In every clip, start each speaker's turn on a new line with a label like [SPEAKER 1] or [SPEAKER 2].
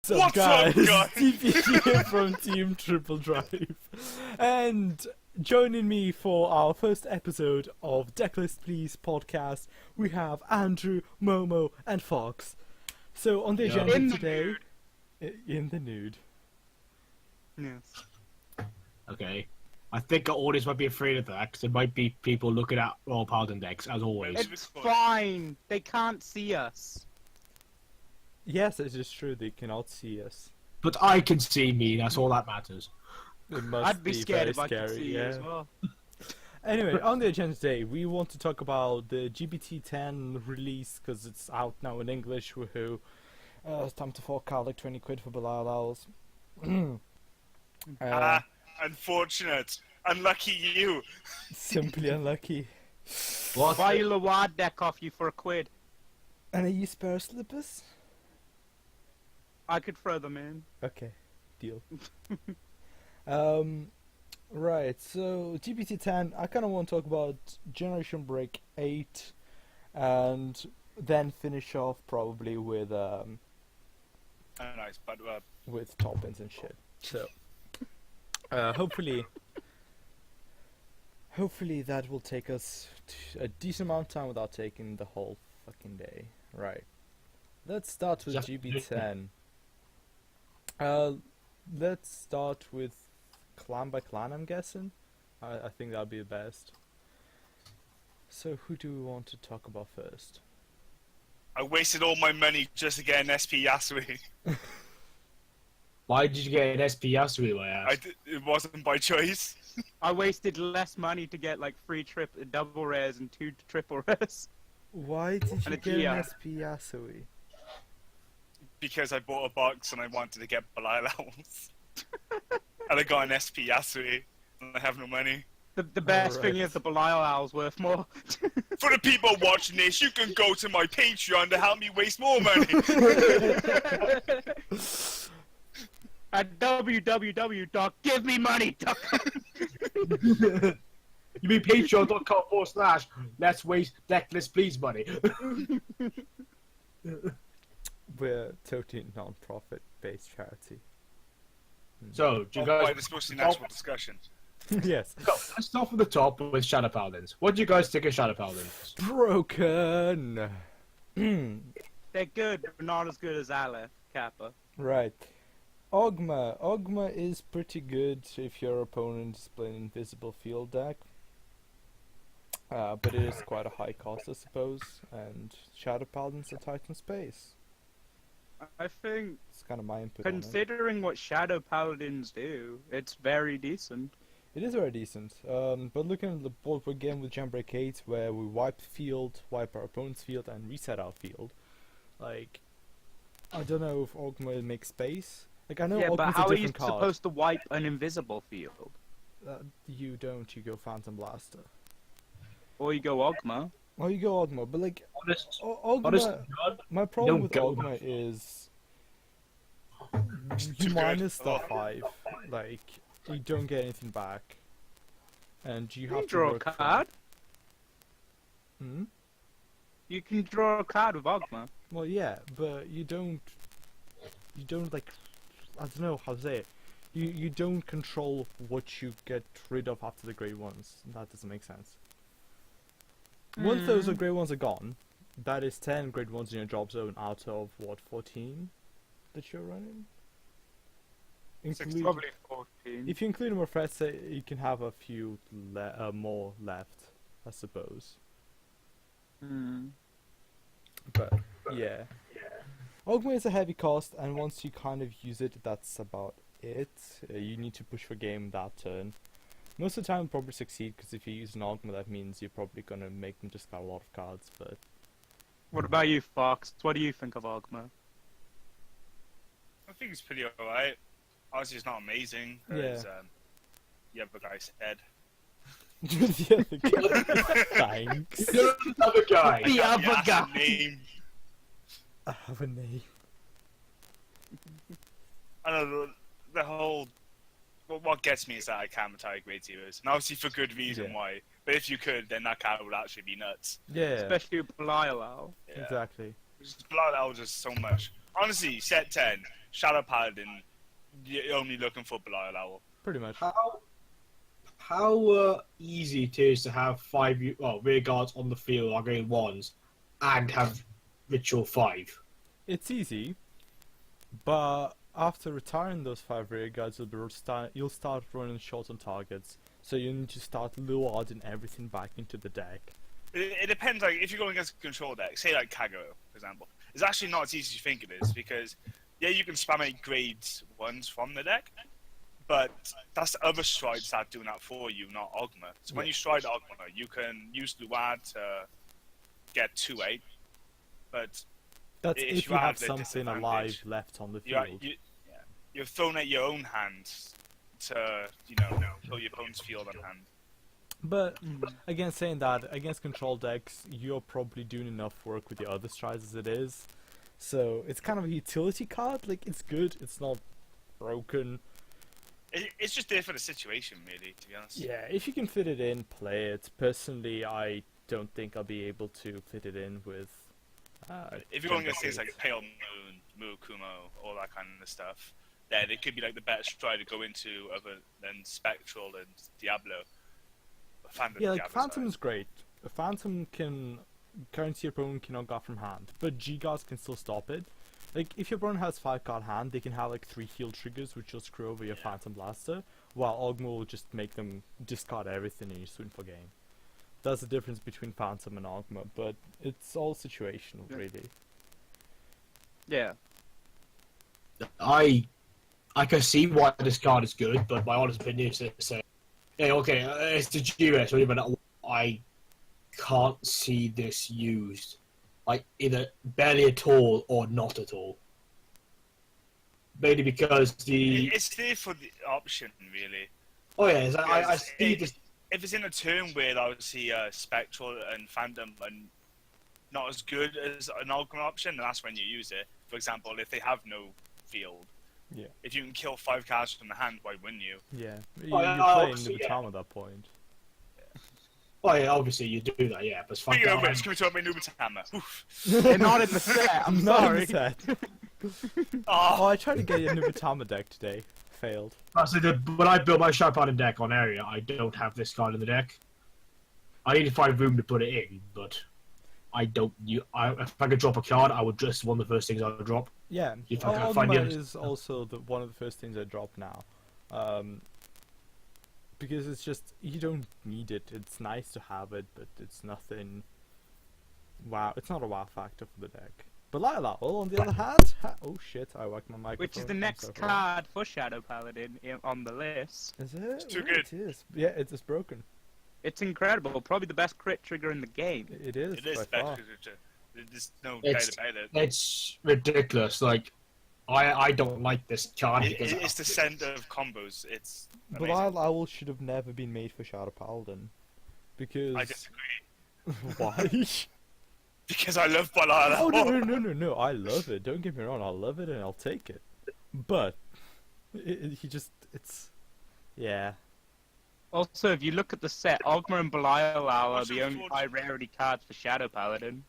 [SPEAKER 1] What's up, guys?
[SPEAKER 2] TP here from Team Triple Drive. And joining me for our first episode of Decklistplease podcast, we have Andrew, Momo, and Fox. So on the agenda today... In the nude.
[SPEAKER 1] Yes.
[SPEAKER 3] Okay. I think our audience might be afraid of that, because there might be people looking at Royal Paladin decks, as always.
[SPEAKER 1] It's fine. They can't see us.
[SPEAKER 2] Yes, it is true, they cannot see us.
[SPEAKER 3] But I can see me, that's all that matters.
[SPEAKER 2] It must
[SPEAKER 1] I'd be scared
[SPEAKER 2] very
[SPEAKER 1] if I could
[SPEAKER 2] scary,
[SPEAKER 1] see you as well.
[SPEAKER 2] Anyway, on the agenda today, we want to talk about the GPT-10 release, because it's out now in English, woohoo. It's time to fork out like 20 quid for Belial Owls.
[SPEAKER 4] Unfortunate. Unlucky you.
[SPEAKER 2] Simply unlucky.
[SPEAKER 3] What?
[SPEAKER 1] Buy a Lawad deck off you for £1.
[SPEAKER 2] And are you spare slippers?
[SPEAKER 1] I could throw them in.
[SPEAKER 2] Okay, deal. Right, so GPT-10, I kind of want to talk about Generation Break 8, and then finish off probably with
[SPEAKER 4] Nice, but
[SPEAKER 2] with top-ins and shit. So, hopefully that will take us a decent amount of time without taking the whole fucking day. Right. Let's start with GB10. Let's start with clan by clan, I'm guessing. I think that'll be the best. So who do we want to talk about first?
[SPEAKER 4] I wasted all my money just to get an SP Yasui.
[SPEAKER 3] Why did you get an SP Yasui, I asked?
[SPEAKER 4] It wasn't by choice.
[SPEAKER 1] I wasted less money to get like 3 double rares and 2 triple rares.
[SPEAKER 2] Why did you
[SPEAKER 1] And a
[SPEAKER 2] get
[SPEAKER 1] Gia.
[SPEAKER 2] an SP Yasui?
[SPEAKER 4] Because I bought a box and I wanted to get Belial Owls. And I got an SP Yasui and I have no money.
[SPEAKER 1] The best thing
[SPEAKER 2] Alright.
[SPEAKER 1] is the Belial Owl's worth more.
[SPEAKER 4] For the people watching this, you can go to my Patreon to help me waste more money.
[SPEAKER 1] At www.givememoney.com.
[SPEAKER 3] You mean patreon.com/let's waste decklist please money.
[SPEAKER 2] We're totally non-profit based charity.
[SPEAKER 3] So, do you
[SPEAKER 4] Oh,
[SPEAKER 3] guys...
[SPEAKER 4] boy, this is supposed to be an actual discussion.
[SPEAKER 2] Yes.
[SPEAKER 3] Go, let's start from the top with Shadow Paladins. What do you guys think of Shadow Paladins?
[SPEAKER 2] Broken.
[SPEAKER 1] They're good, but not as good as Aleph, Kappa.
[SPEAKER 2] Right. Ogma. Ogma is pretty good if your opponent is playing Invisible Field deck. But it is quite a high cost, I suppose. And Shadow Paladins are tight in space.
[SPEAKER 1] I think,
[SPEAKER 2] It's kind of my input on it.
[SPEAKER 1] considering what Shadow Paladins do, it's very decent.
[SPEAKER 2] It is very decent. But looking at the board we're getting with Jambreak 8, where we wipe the field, wipe our opponent's field, and reset our field. Like, I don't know if Ogma makes space. Like, I know
[SPEAKER 1] Yeah, but
[SPEAKER 2] Ogma's
[SPEAKER 1] how
[SPEAKER 2] a
[SPEAKER 1] are you
[SPEAKER 2] different card.
[SPEAKER 1] supposed to wipe an invisible field?
[SPEAKER 2] You don't, you go Phantom Blaster.
[SPEAKER 1] Or you go Ogma?
[SPEAKER 2] Or you go Ogma, but like,
[SPEAKER 3] Honest,
[SPEAKER 2] Ogma...
[SPEAKER 3] honest to God,
[SPEAKER 2] My problem
[SPEAKER 3] don't
[SPEAKER 2] with
[SPEAKER 3] go
[SPEAKER 2] Ogma
[SPEAKER 3] with-
[SPEAKER 2] is
[SPEAKER 4] Too
[SPEAKER 2] you
[SPEAKER 4] good.
[SPEAKER 2] minus the 5, like you don't get anything back, and you have to
[SPEAKER 1] draw a
[SPEAKER 2] work for-
[SPEAKER 1] card.
[SPEAKER 2] Hmm?
[SPEAKER 1] You can draw a card with Ogma.
[SPEAKER 2] Well, yeah, but you don't like, I don't know how to say it. You don't control what you get rid of after the grade ones. That doesn't make sense. Once those grade ones are gone, that is 10 grade ones in your drop zone out of what, 14 that you're running? Include-
[SPEAKER 1] Probably 14.
[SPEAKER 2] If you include more threats, you can have a few more left, I suppose.
[SPEAKER 1] Hmm.
[SPEAKER 2] But yeah, Ogma is a heavy cost, and once you kind of use it, that's about it. You need to push for game that turn. Most of the time, you'll probably succeed, because if you use an Ogma, that means you're probably gonna make them discard a lot of cards. But
[SPEAKER 1] What about you, Fox? What do you think of Ogma?
[SPEAKER 4] I think it's pretty alright. Obviously, it's not amazing. As, the other guy said.
[SPEAKER 2] the other guy, thanks.
[SPEAKER 3] the other guy.
[SPEAKER 1] The other
[SPEAKER 4] Yes,
[SPEAKER 1] guy!
[SPEAKER 4] name.
[SPEAKER 2] I have a name.
[SPEAKER 4] I don't know, the whole... What gets me is that I can't retire grade zeros. And obviously for good reason
[SPEAKER 2] Yeah.
[SPEAKER 4] why. But if you could, then that card would actually be nuts.
[SPEAKER 2] Yeah,
[SPEAKER 1] Especially with Belial Owl.
[SPEAKER 4] Yeah.
[SPEAKER 2] exactly.
[SPEAKER 4] Blood Owl just so much. Honestly, set 10. Shadow Paladin, you're only looking for Belial Owl.
[SPEAKER 2] Pretty much.
[SPEAKER 3] How easy it is to have rear guards on the field on grade 1s and have Ritual 5.
[SPEAKER 2] It's easy, but after retiring those 5 rear guards, you'll start running short on targets. So you need to start luarding everything back into the deck.
[SPEAKER 4] It depends. Like if you're going against a control deck, say like Kagero, for example, it's actually not as easy as you think it is because yeah, you can spam 8 grades 1s from the deck, but that's the other strides that are doing that for you, not Ogma. So when you stride Ogma, you can use Luad to get 2-8, but
[SPEAKER 2] that's if you have
[SPEAKER 4] the
[SPEAKER 2] something alive left on the field.
[SPEAKER 4] You're thrown at your own hand to kill your opponent's field on hand.
[SPEAKER 2] But again, saying that against control decks, you're probably doing enough work with the other strides as it is. So it's kind of a utility card. Like it's good. It's not broken.
[SPEAKER 4] It's just there for the situation, really. To be honest.
[SPEAKER 2] Yeah, if you can fit it in, play it. Personally, I don't think I'll be able to fit it in with.
[SPEAKER 4] If you're going against things like Pale Moon, Mukumo, all that kind of stuff, then it could be like the better stride to go into other than Spectral and Diablo.
[SPEAKER 2] Yeah, like Phantom's great. A Phantom can guarantee your opponent cannot go from hand, but G-Guards can still stop it. Like, if your opponent has 5-card hand, they can have like 3 heal triggers which will screw over your Phantom Blaster, while Ogma will just make them discard everything and you swing for game. That's the difference between Phantom and Ogma, but it's all situational, really.
[SPEAKER 1] Yeah.
[SPEAKER 3] I can see why this card is good, but my honest opinion is to say, hey, okay, it's the GS, but I can't see this used, like either barely at all or not at all. Mainly because
[SPEAKER 4] it's there for the option, really.
[SPEAKER 3] Oh yeah, I see this.
[SPEAKER 4] If it's in a turn where obviously Spectral and Phantom are not as good as an Ogma option, then that's when you use it. For example, if they have no field.
[SPEAKER 2] Yeah.
[SPEAKER 4] If you can kill 5 cards from the hand, why wouldn't you?
[SPEAKER 2] Yeah. You're playing Nubatama at that point.
[SPEAKER 3] Oh yeah, obviously you do that, yeah. But
[SPEAKER 4] Speaking of which, can we talk about Nubatama?
[SPEAKER 1] They're not in the set. I'm
[SPEAKER 2] Not
[SPEAKER 1] sorry.
[SPEAKER 2] in the set.
[SPEAKER 4] Oh,
[SPEAKER 2] I tried to get a Nubatama deck today. Failed.
[SPEAKER 3] When I built my Shadow Paladin deck on area, I don't have this card in the deck. I need to find room to put it in, but I don't. If I could drop a card, I would just one of the first things I would drop.
[SPEAKER 2] Yeah,
[SPEAKER 3] If I can find
[SPEAKER 2] Ogma
[SPEAKER 3] the
[SPEAKER 2] is also one of the first things I drop now. Because it's just, you don't need it. It's nice to have it, but it's nothing. Wow, it's not a wow factor for the deck. Belial Owl, on the other hand, oh shit, I whacked my microphone.
[SPEAKER 1] Which is the next card for Shadow Paladin on the list.
[SPEAKER 2] Is it?
[SPEAKER 4] It's too
[SPEAKER 2] Yeah,
[SPEAKER 4] good.
[SPEAKER 2] It is. Yeah, it's just broken.
[SPEAKER 1] It's incredible. Probably the best crit trigger in the game.
[SPEAKER 2] It is.
[SPEAKER 4] it is
[SPEAKER 2] by far.
[SPEAKER 4] better. There's no
[SPEAKER 3] It's-
[SPEAKER 4] doubt about it.
[SPEAKER 3] It's ridiculous. Like, I don't like this card because
[SPEAKER 4] It's the scent of combos. It's amazing.
[SPEAKER 2] Belial Owl should have never been made for Shadow Paladin. Because.
[SPEAKER 4] I disagree.
[SPEAKER 2] Why?
[SPEAKER 4] Because I love Belial
[SPEAKER 2] Oh
[SPEAKER 4] Owl.
[SPEAKER 2] no! I love it. Don't get me wrong. I love it and I'll take it. But it's yeah.
[SPEAKER 1] Also, if you look at the set, Ogma and Belial Owl are
[SPEAKER 4] What's
[SPEAKER 1] the only high rarity cards for Shadow Paladin.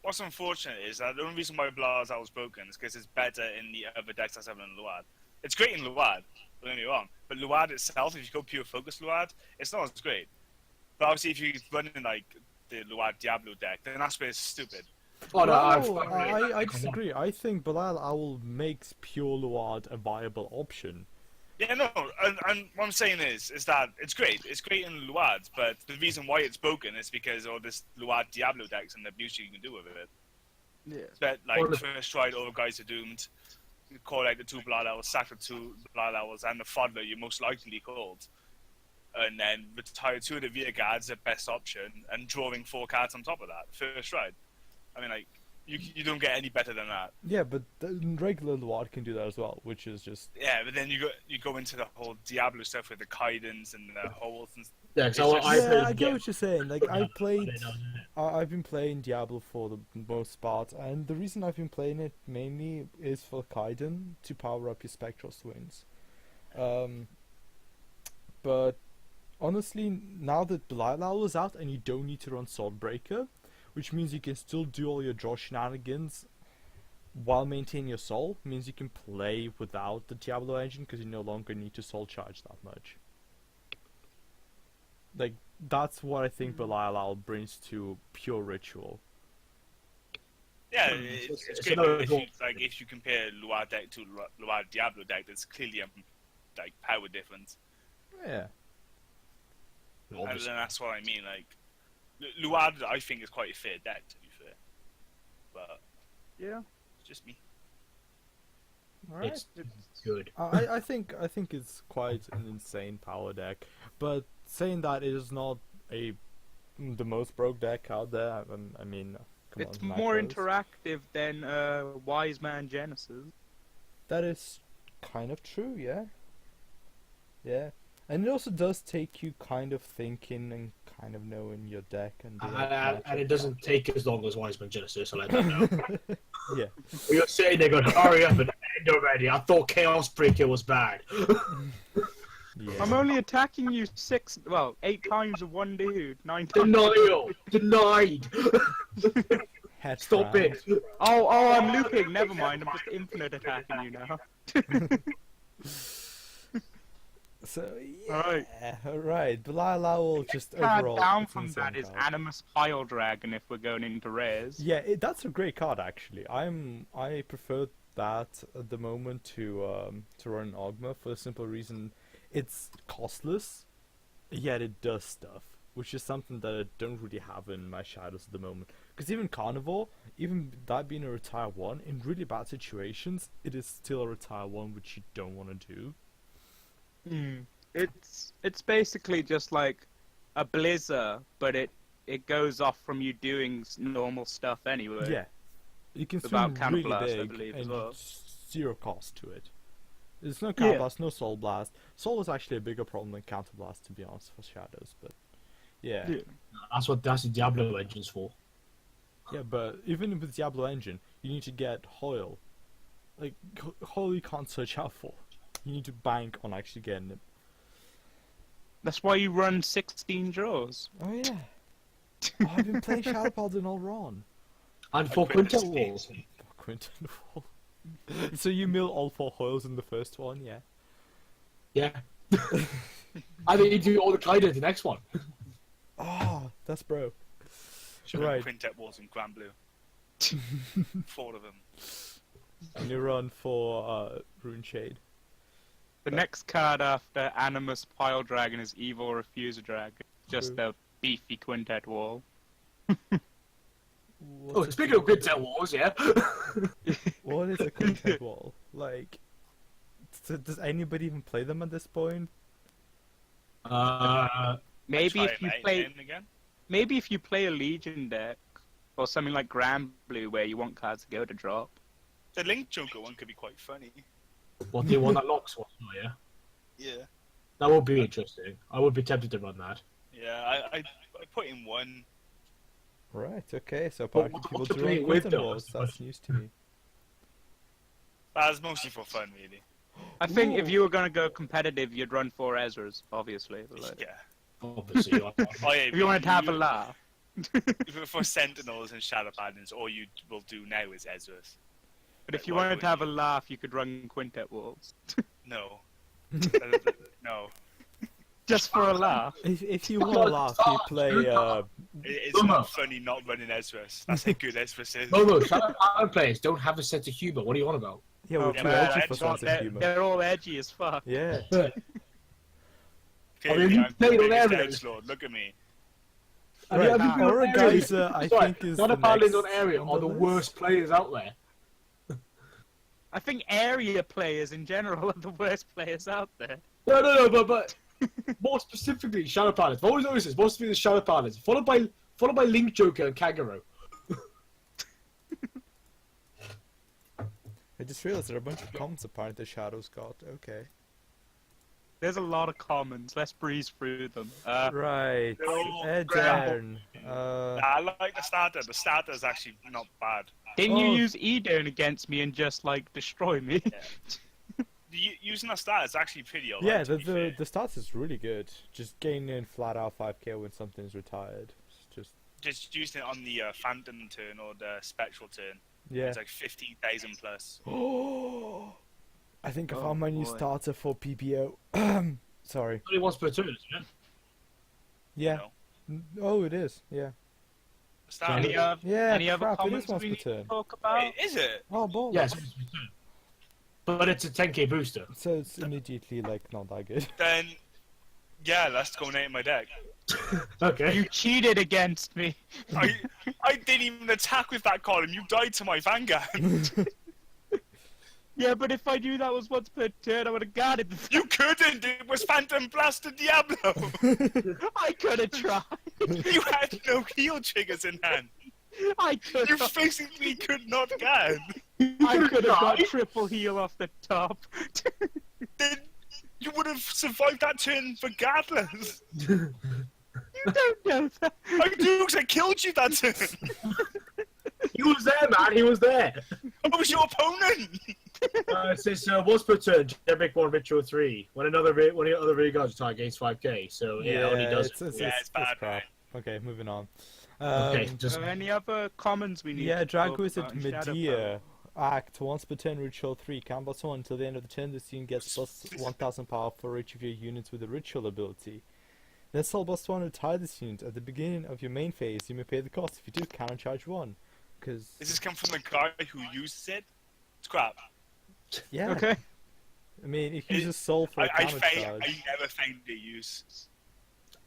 [SPEAKER 4] What's unfortunate is that the only reason why Belial Owl is broken is because it's better in the other decks that's having Luad. It's great in Luad, don't get me wrong. But Luad itself, if you go pure focus Luad, it's not as great. But obviously, if you run in like the Luad Diablo deck, then that's where it's stupid.
[SPEAKER 3] Oh, no,
[SPEAKER 2] I disagree. I think Belial Owl makes pure Luard a viable option.
[SPEAKER 4] Yeah, no, and what I'm saying is that it's great. It's great in Luad, but the reason why it's broken is because of this Luad Diablo decks and the abuse you can do with it.
[SPEAKER 1] Yeah.
[SPEAKER 4] But like first stride over guys are doomed. You call out the 2 Belial Owls, sack the 2 Belial Owls, and the Fodder you most likely called. And then retire 2 of the rear guards, the best option, and drawing 4 cards on top of that. First stride. I mean, like, you don't get any better than that.
[SPEAKER 2] Yeah, but the regular Luard can do that as well, which is just.
[SPEAKER 4] Yeah, but then you go into the whole Diablo stuff with the Kaidens and the holes and
[SPEAKER 3] Yeah,
[SPEAKER 4] It's
[SPEAKER 3] so
[SPEAKER 4] just-
[SPEAKER 2] I get what you're saying. Like I've been playing Diablo for the most part, and the reason I've been playing it mainly is for Kaiden to power up your spectral swings. But honestly, now that Belial Owl is out and you don't need to run Swordbreaker, which means you can still do all your draw shenanigans, while maintaining your soul, means you can play without the Diablo engine because you no longer need to soul charge that much. Like, that's what I think Belial brings to pure ritual.
[SPEAKER 4] Yeah,
[SPEAKER 3] It's
[SPEAKER 4] it's great.
[SPEAKER 3] another
[SPEAKER 4] If
[SPEAKER 3] goal.
[SPEAKER 4] you, like, if you compare Loire deck to Loire Diablo deck, there's clearly a like power difference.
[SPEAKER 2] Yeah.
[SPEAKER 4] And
[SPEAKER 3] Obviously.
[SPEAKER 4] then that's what I mean. Like, Loire, I think, is quite a fair deck, to be fair. But
[SPEAKER 1] Yeah.
[SPEAKER 4] it's just me.
[SPEAKER 2] Alright.
[SPEAKER 3] It's good.
[SPEAKER 2] I think it's quite an insane power deck, but saying that it is not the most broke deck out there. I mean, come
[SPEAKER 1] It's
[SPEAKER 2] on,
[SPEAKER 1] more
[SPEAKER 2] macros.
[SPEAKER 1] interactive than Wise Man Genesis.
[SPEAKER 2] That is kind of true, yeah. Yeah, and it also does take you kind of thinking and kind of knowing your deck and
[SPEAKER 3] And it doesn't take as long as Wiseman Genesis, so let that know.
[SPEAKER 2] Yeah.
[SPEAKER 3] We were sitting there going, hurry up and end already. I thought Chaos Breaker was bad.
[SPEAKER 2] Yeah.
[SPEAKER 1] I'm only attacking you 8 times with one dude. 9 times.
[SPEAKER 3] Denial! Denied!
[SPEAKER 2] Head
[SPEAKER 3] Stop
[SPEAKER 2] round.
[SPEAKER 3] it!
[SPEAKER 1] Oh, I'm looping. Never mind. I'm just infinite attacking you now.
[SPEAKER 2] So
[SPEAKER 1] Alright.
[SPEAKER 2] alright. Belial will just
[SPEAKER 1] Card
[SPEAKER 2] overall.
[SPEAKER 1] down
[SPEAKER 2] it's
[SPEAKER 1] from
[SPEAKER 2] insane
[SPEAKER 1] that is
[SPEAKER 2] card.
[SPEAKER 1] Animus Pile Dragon if we're going into rares.
[SPEAKER 2] Yeah, that's a great card actually. I prefer that at the moment to run Ogma for the simple reason it's costless, yet it does stuff, which is something that I don't really have in my shadows at the moment. Because even Carnivore, even that being a retire one, in really bad situations, it is still a retire one which you don't want to do.
[SPEAKER 1] It's basically just like a Blizzer, but it goes off from you doing normal stuff anyway.
[SPEAKER 2] Yeah, you can
[SPEAKER 1] About
[SPEAKER 2] swing really
[SPEAKER 1] Counterblast, I
[SPEAKER 2] big
[SPEAKER 1] believe, as
[SPEAKER 2] and
[SPEAKER 1] well.
[SPEAKER 2] zero cost to it. There's no
[SPEAKER 1] Yeah.
[SPEAKER 2] Counterblast, no Soul Blast. Soul is actually a bigger problem than Counterblast, to be honest, for shadows. But yeah,
[SPEAKER 3] That's the Diablo engine's for.
[SPEAKER 2] yeah. But even with Diablo Engine, you need to get Hoyle. Like Hoyle, you can't search out for. You need to bank on actually getting it.
[SPEAKER 1] That's why you run 16 draws.
[SPEAKER 2] Oh yeah. Oh, I've been playing Shadow Paladin all wrong.
[SPEAKER 3] And for
[SPEAKER 4] quit this
[SPEAKER 3] Quintet
[SPEAKER 4] thing.
[SPEAKER 3] Walls.
[SPEAKER 2] Quinton Wall. So you mill all 4 Hoyles in the first one, yeah?
[SPEAKER 3] Yeah. I think you do all the Clyde in the next one.
[SPEAKER 2] Oh, that's broke.
[SPEAKER 4] Should
[SPEAKER 2] Right.
[SPEAKER 4] Quintet Walls in Grand Blue. 4 of them.
[SPEAKER 2] And you run for Rune Shade.
[SPEAKER 1] The next card after Animus Pile Dragon is Evil Refuser Dragon. Just
[SPEAKER 2] True.
[SPEAKER 1] a beefy quintet wall.
[SPEAKER 3] Oh, speaking of Quintet Walls, yeah.
[SPEAKER 2] What is a Quintet Wall? Like, does anybody even play them at this point?
[SPEAKER 1] Maybe
[SPEAKER 4] Try
[SPEAKER 1] if
[SPEAKER 4] it,
[SPEAKER 1] you
[SPEAKER 4] mate,
[SPEAKER 1] play,
[SPEAKER 4] name again.
[SPEAKER 1] maybe if you play a Legion deck or something like Grand Blue, where you want cards to go to drop.
[SPEAKER 4] The Link Joker one could be quite funny.
[SPEAKER 3] What, the one that locks one, oh, yeah?
[SPEAKER 4] Yeah.
[SPEAKER 3] That would be interesting. I would be tempted to run that.
[SPEAKER 4] Yeah, I put in one.
[SPEAKER 2] Right, okay, so apparently
[SPEAKER 3] what
[SPEAKER 2] people
[SPEAKER 3] to
[SPEAKER 2] do
[SPEAKER 3] play
[SPEAKER 2] run
[SPEAKER 3] with,
[SPEAKER 2] Quintet
[SPEAKER 3] though,
[SPEAKER 2] Walls,
[SPEAKER 3] is the
[SPEAKER 2] that's news to me.
[SPEAKER 4] That's mostly for fun, really.
[SPEAKER 1] I think if
[SPEAKER 2] Ooh.
[SPEAKER 1] you were gonna go competitive, you'd run 4 Ezras, obviously. But like,
[SPEAKER 4] Yeah.
[SPEAKER 3] Obviously.
[SPEAKER 4] Oh, yeah,
[SPEAKER 1] if you wanted to have a laugh.
[SPEAKER 4] For Sentinels and Shadow Paladins, all you will do now is Ezra's.
[SPEAKER 1] But if
[SPEAKER 4] Like,
[SPEAKER 1] you
[SPEAKER 4] why
[SPEAKER 1] wanted to have a
[SPEAKER 4] wouldn't
[SPEAKER 1] laugh, you could run Quintet Walls.
[SPEAKER 4] No. No.
[SPEAKER 1] Just for a laugh.
[SPEAKER 2] If you want to laugh, you play,
[SPEAKER 4] It's not funny not running Ezra's. That's how good Ezra's is.
[SPEAKER 3] No, Shadow Paladin players don't have a sense of humour. What are you on about?
[SPEAKER 2] yeah, we're
[SPEAKER 1] Oh,
[SPEAKER 2] too
[SPEAKER 1] man,
[SPEAKER 2] edgy
[SPEAKER 1] I
[SPEAKER 2] for
[SPEAKER 1] just want-
[SPEAKER 2] sense of humor.
[SPEAKER 1] they're all edgy as fuck.
[SPEAKER 2] Yeah.
[SPEAKER 4] Clearly,
[SPEAKER 3] you
[SPEAKER 4] I'm
[SPEAKER 3] played
[SPEAKER 4] the
[SPEAKER 3] on
[SPEAKER 4] biggest
[SPEAKER 3] areas.
[SPEAKER 4] Edgelord. Look at me.
[SPEAKER 2] Right,
[SPEAKER 3] Have you been
[SPEAKER 2] Aura
[SPEAKER 3] on areas?
[SPEAKER 2] Geyser, I
[SPEAKER 3] Sorry,
[SPEAKER 2] think, is
[SPEAKER 3] Shadow
[SPEAKER 2] the
[SPEAKER 3] Paladins
[SPEAKER 2] next
[SPEAKER 3] on area
[SPEAKER 2] on
[SPEAKER 3] are the
[SPEAKER 2] list.
[SPEAKER 3] worst players out there.
[SPEAKER 1] I think area players in general are the worst players out there.
[SPEAKER 3] No, but more specifically, Shadow Paladins. I've always noticed this. More specifically, Shadow Paladins, followed by Link Joker and Kagero.
[SPEAKER 2] I just realized there are a bunch of comments apparently the Shadows got. Okay.
[SPEAKER 1] There's a lot of commons. Let's breeze through them.
[SPEAKER 2] Right.
[SPEAKER 4] they're all
[SPEAKER 2] Edern.
[SPEAKER 4] I like the starter. The starter is actually not bad.
[SPEAKER 1] Didn't
[SPEAKER 2] Oh.
[SPEAKER 1] you use Edern against me and just like destroy me?
[SPEAKER 4] Using a starter is actually pretty alright.
[SPEAKER 2] Yeah,
[SPEAKER 4] to be fair.
[SPEAKER 2] the stats is really good. Just gaining flat out 5k when something's retired. It's just
[SPEAKER 4] Just using it on the Phantom turn or the Spectral turn.
[SPEAKER 2] Yeah.
[SPEAKER 4] It's like 15,000 plus.
[SPEAKER 2] Oh, I think I
[SPEAKER 1] Oh,
[SPEAKER 2] found my new
[SPEAKER 1] boy.
[SPEAKER 2] starter for PPO. Sorry.
[SPEAKER 3] Only once per turn, isn't it?
[SPEAKER 2] Yeah.
[SPEAKER 4] No.
[SPEAKER 2] Oh, it is. Yeah.
[SPEAKER 4] Standard.
[SPEAKER 2] Yeah.
[SPEAKER 1] Any other
[SPEAKER 2] crap, it
[SPEAKER 1] comments
[SPEAKER 2] is once
[SPEAKER 1] we
[SPEAKER 2] per
[SPEAKER 1] need to
[SPEAKER 2] turn.
[SPEAKER 1] talk about?
[SPEAKER 4] Wait, is it?
[SPEAKER 2] Oh, balls.
[SPEAKER 3] Yes, once per turn. But it's a 10k booster.
[SPEAKER 2] So it's immediately like not that good.
[SPEAKER 4] Then, yeah, let's go name my deck.
[SPEAKER 3] Okay.
[SPEAKER 1] You cheated against me.
[SPEAKER 4] I didn't even attack with that column. You died to my Vanguard.
[SPEAKER 1] Yeah, but if I knew that was once per turn, I would have guarded the.
[SPEAKER 4] You couldn't. It was Phantom Blast and Diablo.
[SPEAKER 1] I could have tried.
[SPEAKER 4] You had no heal triggers in hand.
[SPEAKER 1] I could
[SPEAKER 4] You
[SPEAKER 1] have.
[SPEAKER 4] physically could not guard.
[SPEAKER 1] I could have got triple heal off the top.
[SPEAKER 4] Then you would have survived that turn regardless.
[SPEAKER 1] You don't know that.
[SPEAKER 4] I do, because I killed you that turn.
[SPEAKER 3] He was there, man. He was there.
[SPEAKER 4] I was your opponent.
[SPEAKER 3] It says once per turn, Gem 1 Ritual 3. When one of the other rear guards attack gains 5k. So yeah, it only does.
[SPEAKER 2] It's
[SPEAKER 4] bad,
[SPEAKER 2] crap. Okay, moving on.
[SPEAKER 3] Okay, just
[SPEAKER 1] Any other comments we need?
[SPEAKER 2] Yeah,
[SPEAKER 1] to
[SPEAKER 2] Drag
[SPEAKER 1] talk
[SPEAKER 2] Wizard
[SPEAKER 1] about in Shadow
[SPEAKER 2] Medea. Act once per turn, Ritual 3. Combat someone until the end of the turn. This unit gets plus 1000 power for each of your units with a ritual ability. Then Soul Boss 1 retire this unit. At the beginning of your main phase, you may pay the cost. If you do, counter charge 1. Because.
[SPEAKER 4] Does this come from the guy who uses it? It's crap.
[SPEAKER 2] Yeah.
[SPEAKER 1] Okay.
[SPEAKER 2] I mean, it uses Soul for a counter charge.
[SPEAKER 4] I never found it use.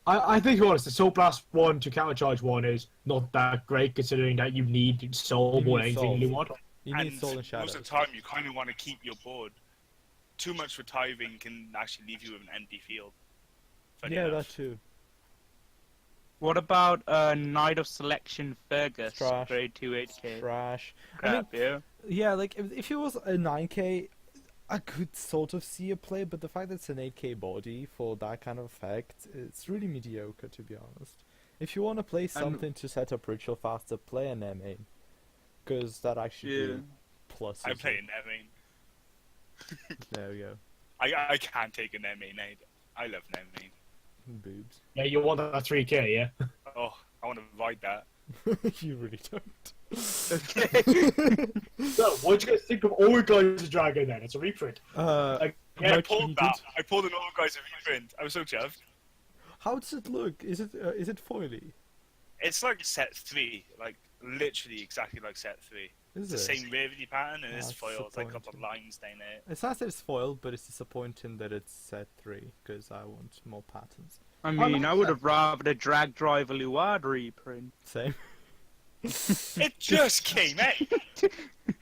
[SPEAKER 3] I think, honest, the Soul Blast 1 to countercharge 1 is not that great, considering that you need Soul
[SPEAKER 2] You
[SPEAKER 3] more than
[SPEAKER 2] need
[SPEAKER 3] anything
[SPEAKER 2] Soul.
[SPEAKER 3] you want.
[SPEAKER 2] You need Soul and Shadow.
[SPEAKER 4] Most of the time, you kind of want to keep your board. Too much retiring can actually leave you with an empty field. Funny
[SPEAKER 2] Yeah,
[SPEAKER 4] enough.
[SPEAKER 2] that too.
[SPEAKER 1] What about Knight of Selection Fergus?
[SPEAKER 2] Trash.
[SPEAKER 1] Grade 2 8k.
[SPEAKER 2] Trash.
[SPEAKER 1] Crap, yeah.
[SPEAKER 2] Yeah, like if it was a 9k, I could sort of see a play, but the fact that it's an 8k body for that kind of effect, it's really mediocre, to be honest. If you want to play something to set up ritual faster, play an M8, because that actually do plus.
[SPEAKER 4] I play an M8.
[SPEAKER 2] There we go.
[SPEAKER 4] I can't take an M8 now. I love an M8.
[SPEAKER 2] Boobs.
[SPEAKER 3] Yeah, you want that 3k, yeah?
[SPEAKER 4] Oh, I want to avoid that.
[SPEAKER 2] You really don't.
[SPEAKER 1] Okay.
[SPEAKER 3] So, what do you guys think of Old Guys of Dragon then? It's a reprint.
[SPEAKER 2] Like,
[SPEAKER 4] Yeah, I
[SPEAKER 2] much
[SPEAKER 4] pulled
[SPEAKER 2] needed.
[SPEAKER 4] that. I pulled an old guy's reprint. I was so chuffed.
[SPEAKER 2] How does it look? Is it foily?
[SPEAKER 4] It's like set 3. Like, literally exactly like set 3.
[SPEAKER 2] Is
[SPEAKER 4] It's
[SPEAKER 2] it?
[SPEAKER 4] the same rarity pattern and it's
[SPEAKER 2] That's
[SPEAKER 4] foiled. It's like a couple of
[SPEAKER 2] disappointing.
[SPEAKER 4] lines down there.
[SPEAKER 2] It's nice that it's foiled, but it's disappointing that it's set 3, because I want more patterns.
[SPEAKER 1] I mean, I would have rather the Drag Driver Luard reprint.
[SPEAKER 2] Same.
[SPEAKER 4] It just came out.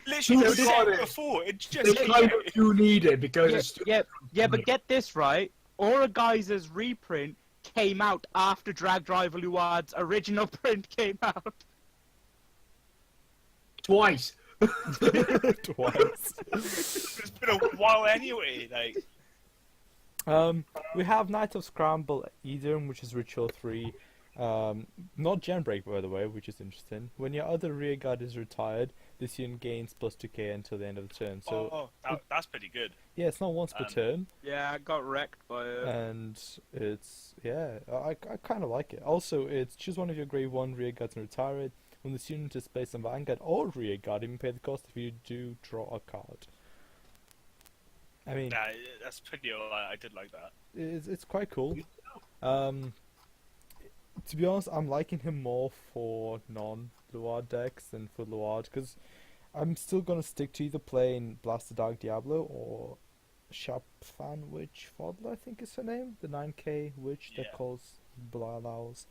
[SPEAKER 4] Literally
[SPEAKER 3] So
[SPEAKER 4] the
[SPEAKER 3] did
[SPEAKER 4] set
[SPEAKER 3] I.
[SPEAKER 4] before. It just
[SPEAKER 3] It's
[SPEAKER 4] came
[SPEAKER 3] kind
[SPEAKER 4] out.
[SPEAKER 3] of you need it because it's
[SPEAKER 1] Yeah, but get this right. Aura Geyser's reprint came out after Drag Driver Luard's original print came out.
[SPEAKER 3] twice.
[SPEAKER 2] Twice.
[SPEAKER 4] It's been a while anyway. Like,
[SPEAKER 2] We have Knight of Scramble Eden, which is Ritual 3. Not Gen Break, by the way, which is interesting. When your other rear guard is retired, this unit gains plus 2k until the end of the turn. So,
[SPEAKER 4] that's pretty good.
[SPEAKER 2] yeah, it's not once per turn,
[SPEAKER 1] Yeah, I got wrecked by it.
[SPEAKER 2] and it's, yeah, I kind of like it. Also, it's choose one of your grade 1 rear guards and retire it. When this unit is placed on Vanguard or rear guard, you can pay the cost if you do draw a card. I mean,
[SPEAKER 4] Nah, that's pretty alright. I did like that.
[SPEAKER 2] it's quite cool. To be honest, I'm liking him more for non-Luard decks than for Luard, because I'm still gonna stick to either playing Blaster Dark Diablo or Sharpfan Witch Fodler, I think is her name, the 9k witch that
[SPEAKER 4] Yeah.
[SPEAKER 2] calls Blalows.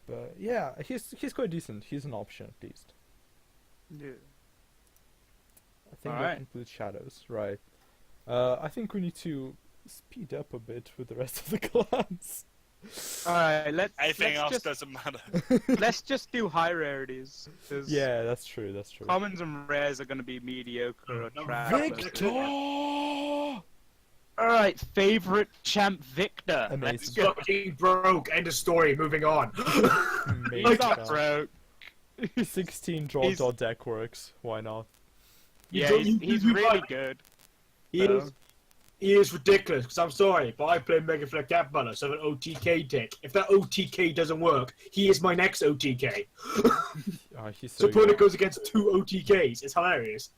[SPEAKER 2] But yeah, he's quite decent. He's an option at least.
[SPEAKER 1] Yeah.
[SPEAKER 2] I think that
[SPEAKER 1] Alright.
[SPEAKER 2] concludes Shadows, right? I think we need to speed up a bit with the rest of the clans.
[SPEAKER 1] Alright,
[SPEAKER 4] Anything else
[SPEAKER 1] just,
[SPEAKER 4] doesn't matter.
[SPEAKER 1] let's just do high rarities. 'Cause
[SPEAKER 2] Yeah, that's true. That's true.
[SPEAKER 1] commons and rares are going to be mediocre or
[SPEAKER 4] No,
[SPEAKER 1] trash.
[SPEAKER 2] Victor!
[SPEAKER 1] Alright, favorite champ Victor. Let's
[SPEAKER 2] Amazing.
[SPEAKER 1] go.
[SPEAKER 3] Fucking broke. End of story. Moving on.
[SPEAKER 1] He's
[SPEAKER 2] Amazing.
[SPEAKER 1] not broke.
[SPEAKER 2] 16 draw
[SPEAKER 1] He's-
[SPEAKER 2] dot deck works. Why not?
[SPEAKER 1] Yeah,
[SPEAKER 3] don't-
[SPEAKER 1] he's
[SPEAKER 3] you
[SPEAKER 1] really
[SPEAKER 3] like-
[SPEAKER 1] good.
[SPEAKER 3] He
[SPEAKER 1] So-
[SPEAKER 3] is. he is ridiculous, because I'm sorry, but I play Mega Flip Cat Butler, so I have an OTK deck. If that OTK doesn't work, he is my next OTK.
[SPEAKER 2] Oh, he's so
[SPEAKER 3] So opponent
[SPEAKER 2] good.
[SPEAKER 3] goes against 2 OTKs. It's hilarious.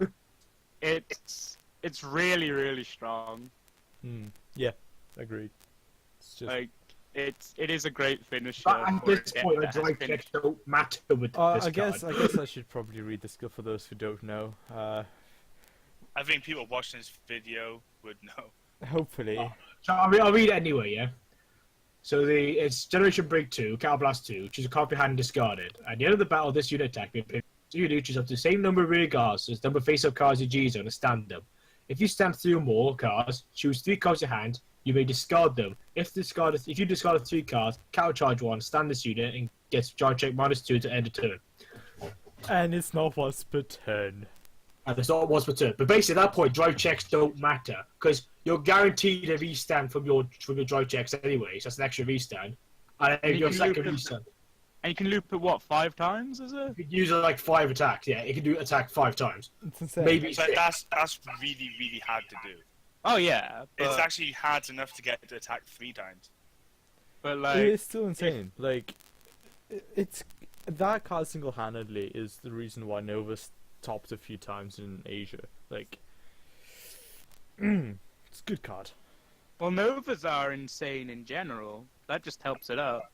[SPEAKER 1] It's really really strong.
[SPEAKER 2] Yeah, agreed. It's just.
[SPEAKER 1] Like it is a great finisher.
[SPEAKER 3] But at
[SPEAKER 1] for
[SPEAKER 3] this
[SPEAKER 1] a deck
[SPEAKER 3] point, the
[SPEAKER 1] that has
[SPEAKER 3] drive
[SPEAKER 1] been-
[SPEAKER 3] checks don't matter with this
[SPEAKER 2] I
[SPEAKER 3] card.
[SPEAKER 2] guess I should probably read the skill for those who don't know.
[SPEAKER 4] I think people watching this video would know.
[SPEAKER 2] Hopefully.
[SPEAKER 3] So I'll read it anyway, yeah? So it's Generation Break 2, Counter Blast 2, choose a card behind and discard it. At the end of the battle, this unit attack, you do choose up to the same number of rear guards as the number of face-up cards you G zone and stand them. If you stand 3 or more cards, choose 3 cards in your hand, you may discard them. If you discard 3 cards, counter charge 1, stand this unit, and gets charge check -2 to end the turn.
[SPEAKER 2] And it's not once per turn.
[SPEAKER 3] And it's not once per turn. But basically, at that point, drive checks don't matter because you're guaranteed a restand from your drive checks anyway. So that's an extra restand, and then
[SPEAKER 1] You
[SPEAKER 3] your
[SPEAKER 1] can
[SPEAKER 3] second
[SPEAKER 1] loop it-
[SPEAKER 3] restand.
[SPEAKER 1] And you can loop it what 5 times? Is it?
[SPEAKER 3] You can use it like 5 attacks. Yeah, it can do attack 5 times.
[SPEAKER 2] It's insane.
[SPEAKER 3] Maybe
[SPEAKER 4] But
[SPEAKER 3] 6.
[SPEAKER 4] that's really, really hard to do.
[SPEAKER 1] Oh yeah,
[SPEAKER 4] It's
[SPEAKER 1] but,
[SPEAKER 4] actually hard enough to get to attack 3 times.
[SPEAKER 1] but like
[SPEAKER 2] It is still insane. Like, it's that card single-handedly is the reason why Nova's topped a few times in Asia. Like, it's a good card.
[SPEAKER 1] well Novas are insane in general. That just helps it up.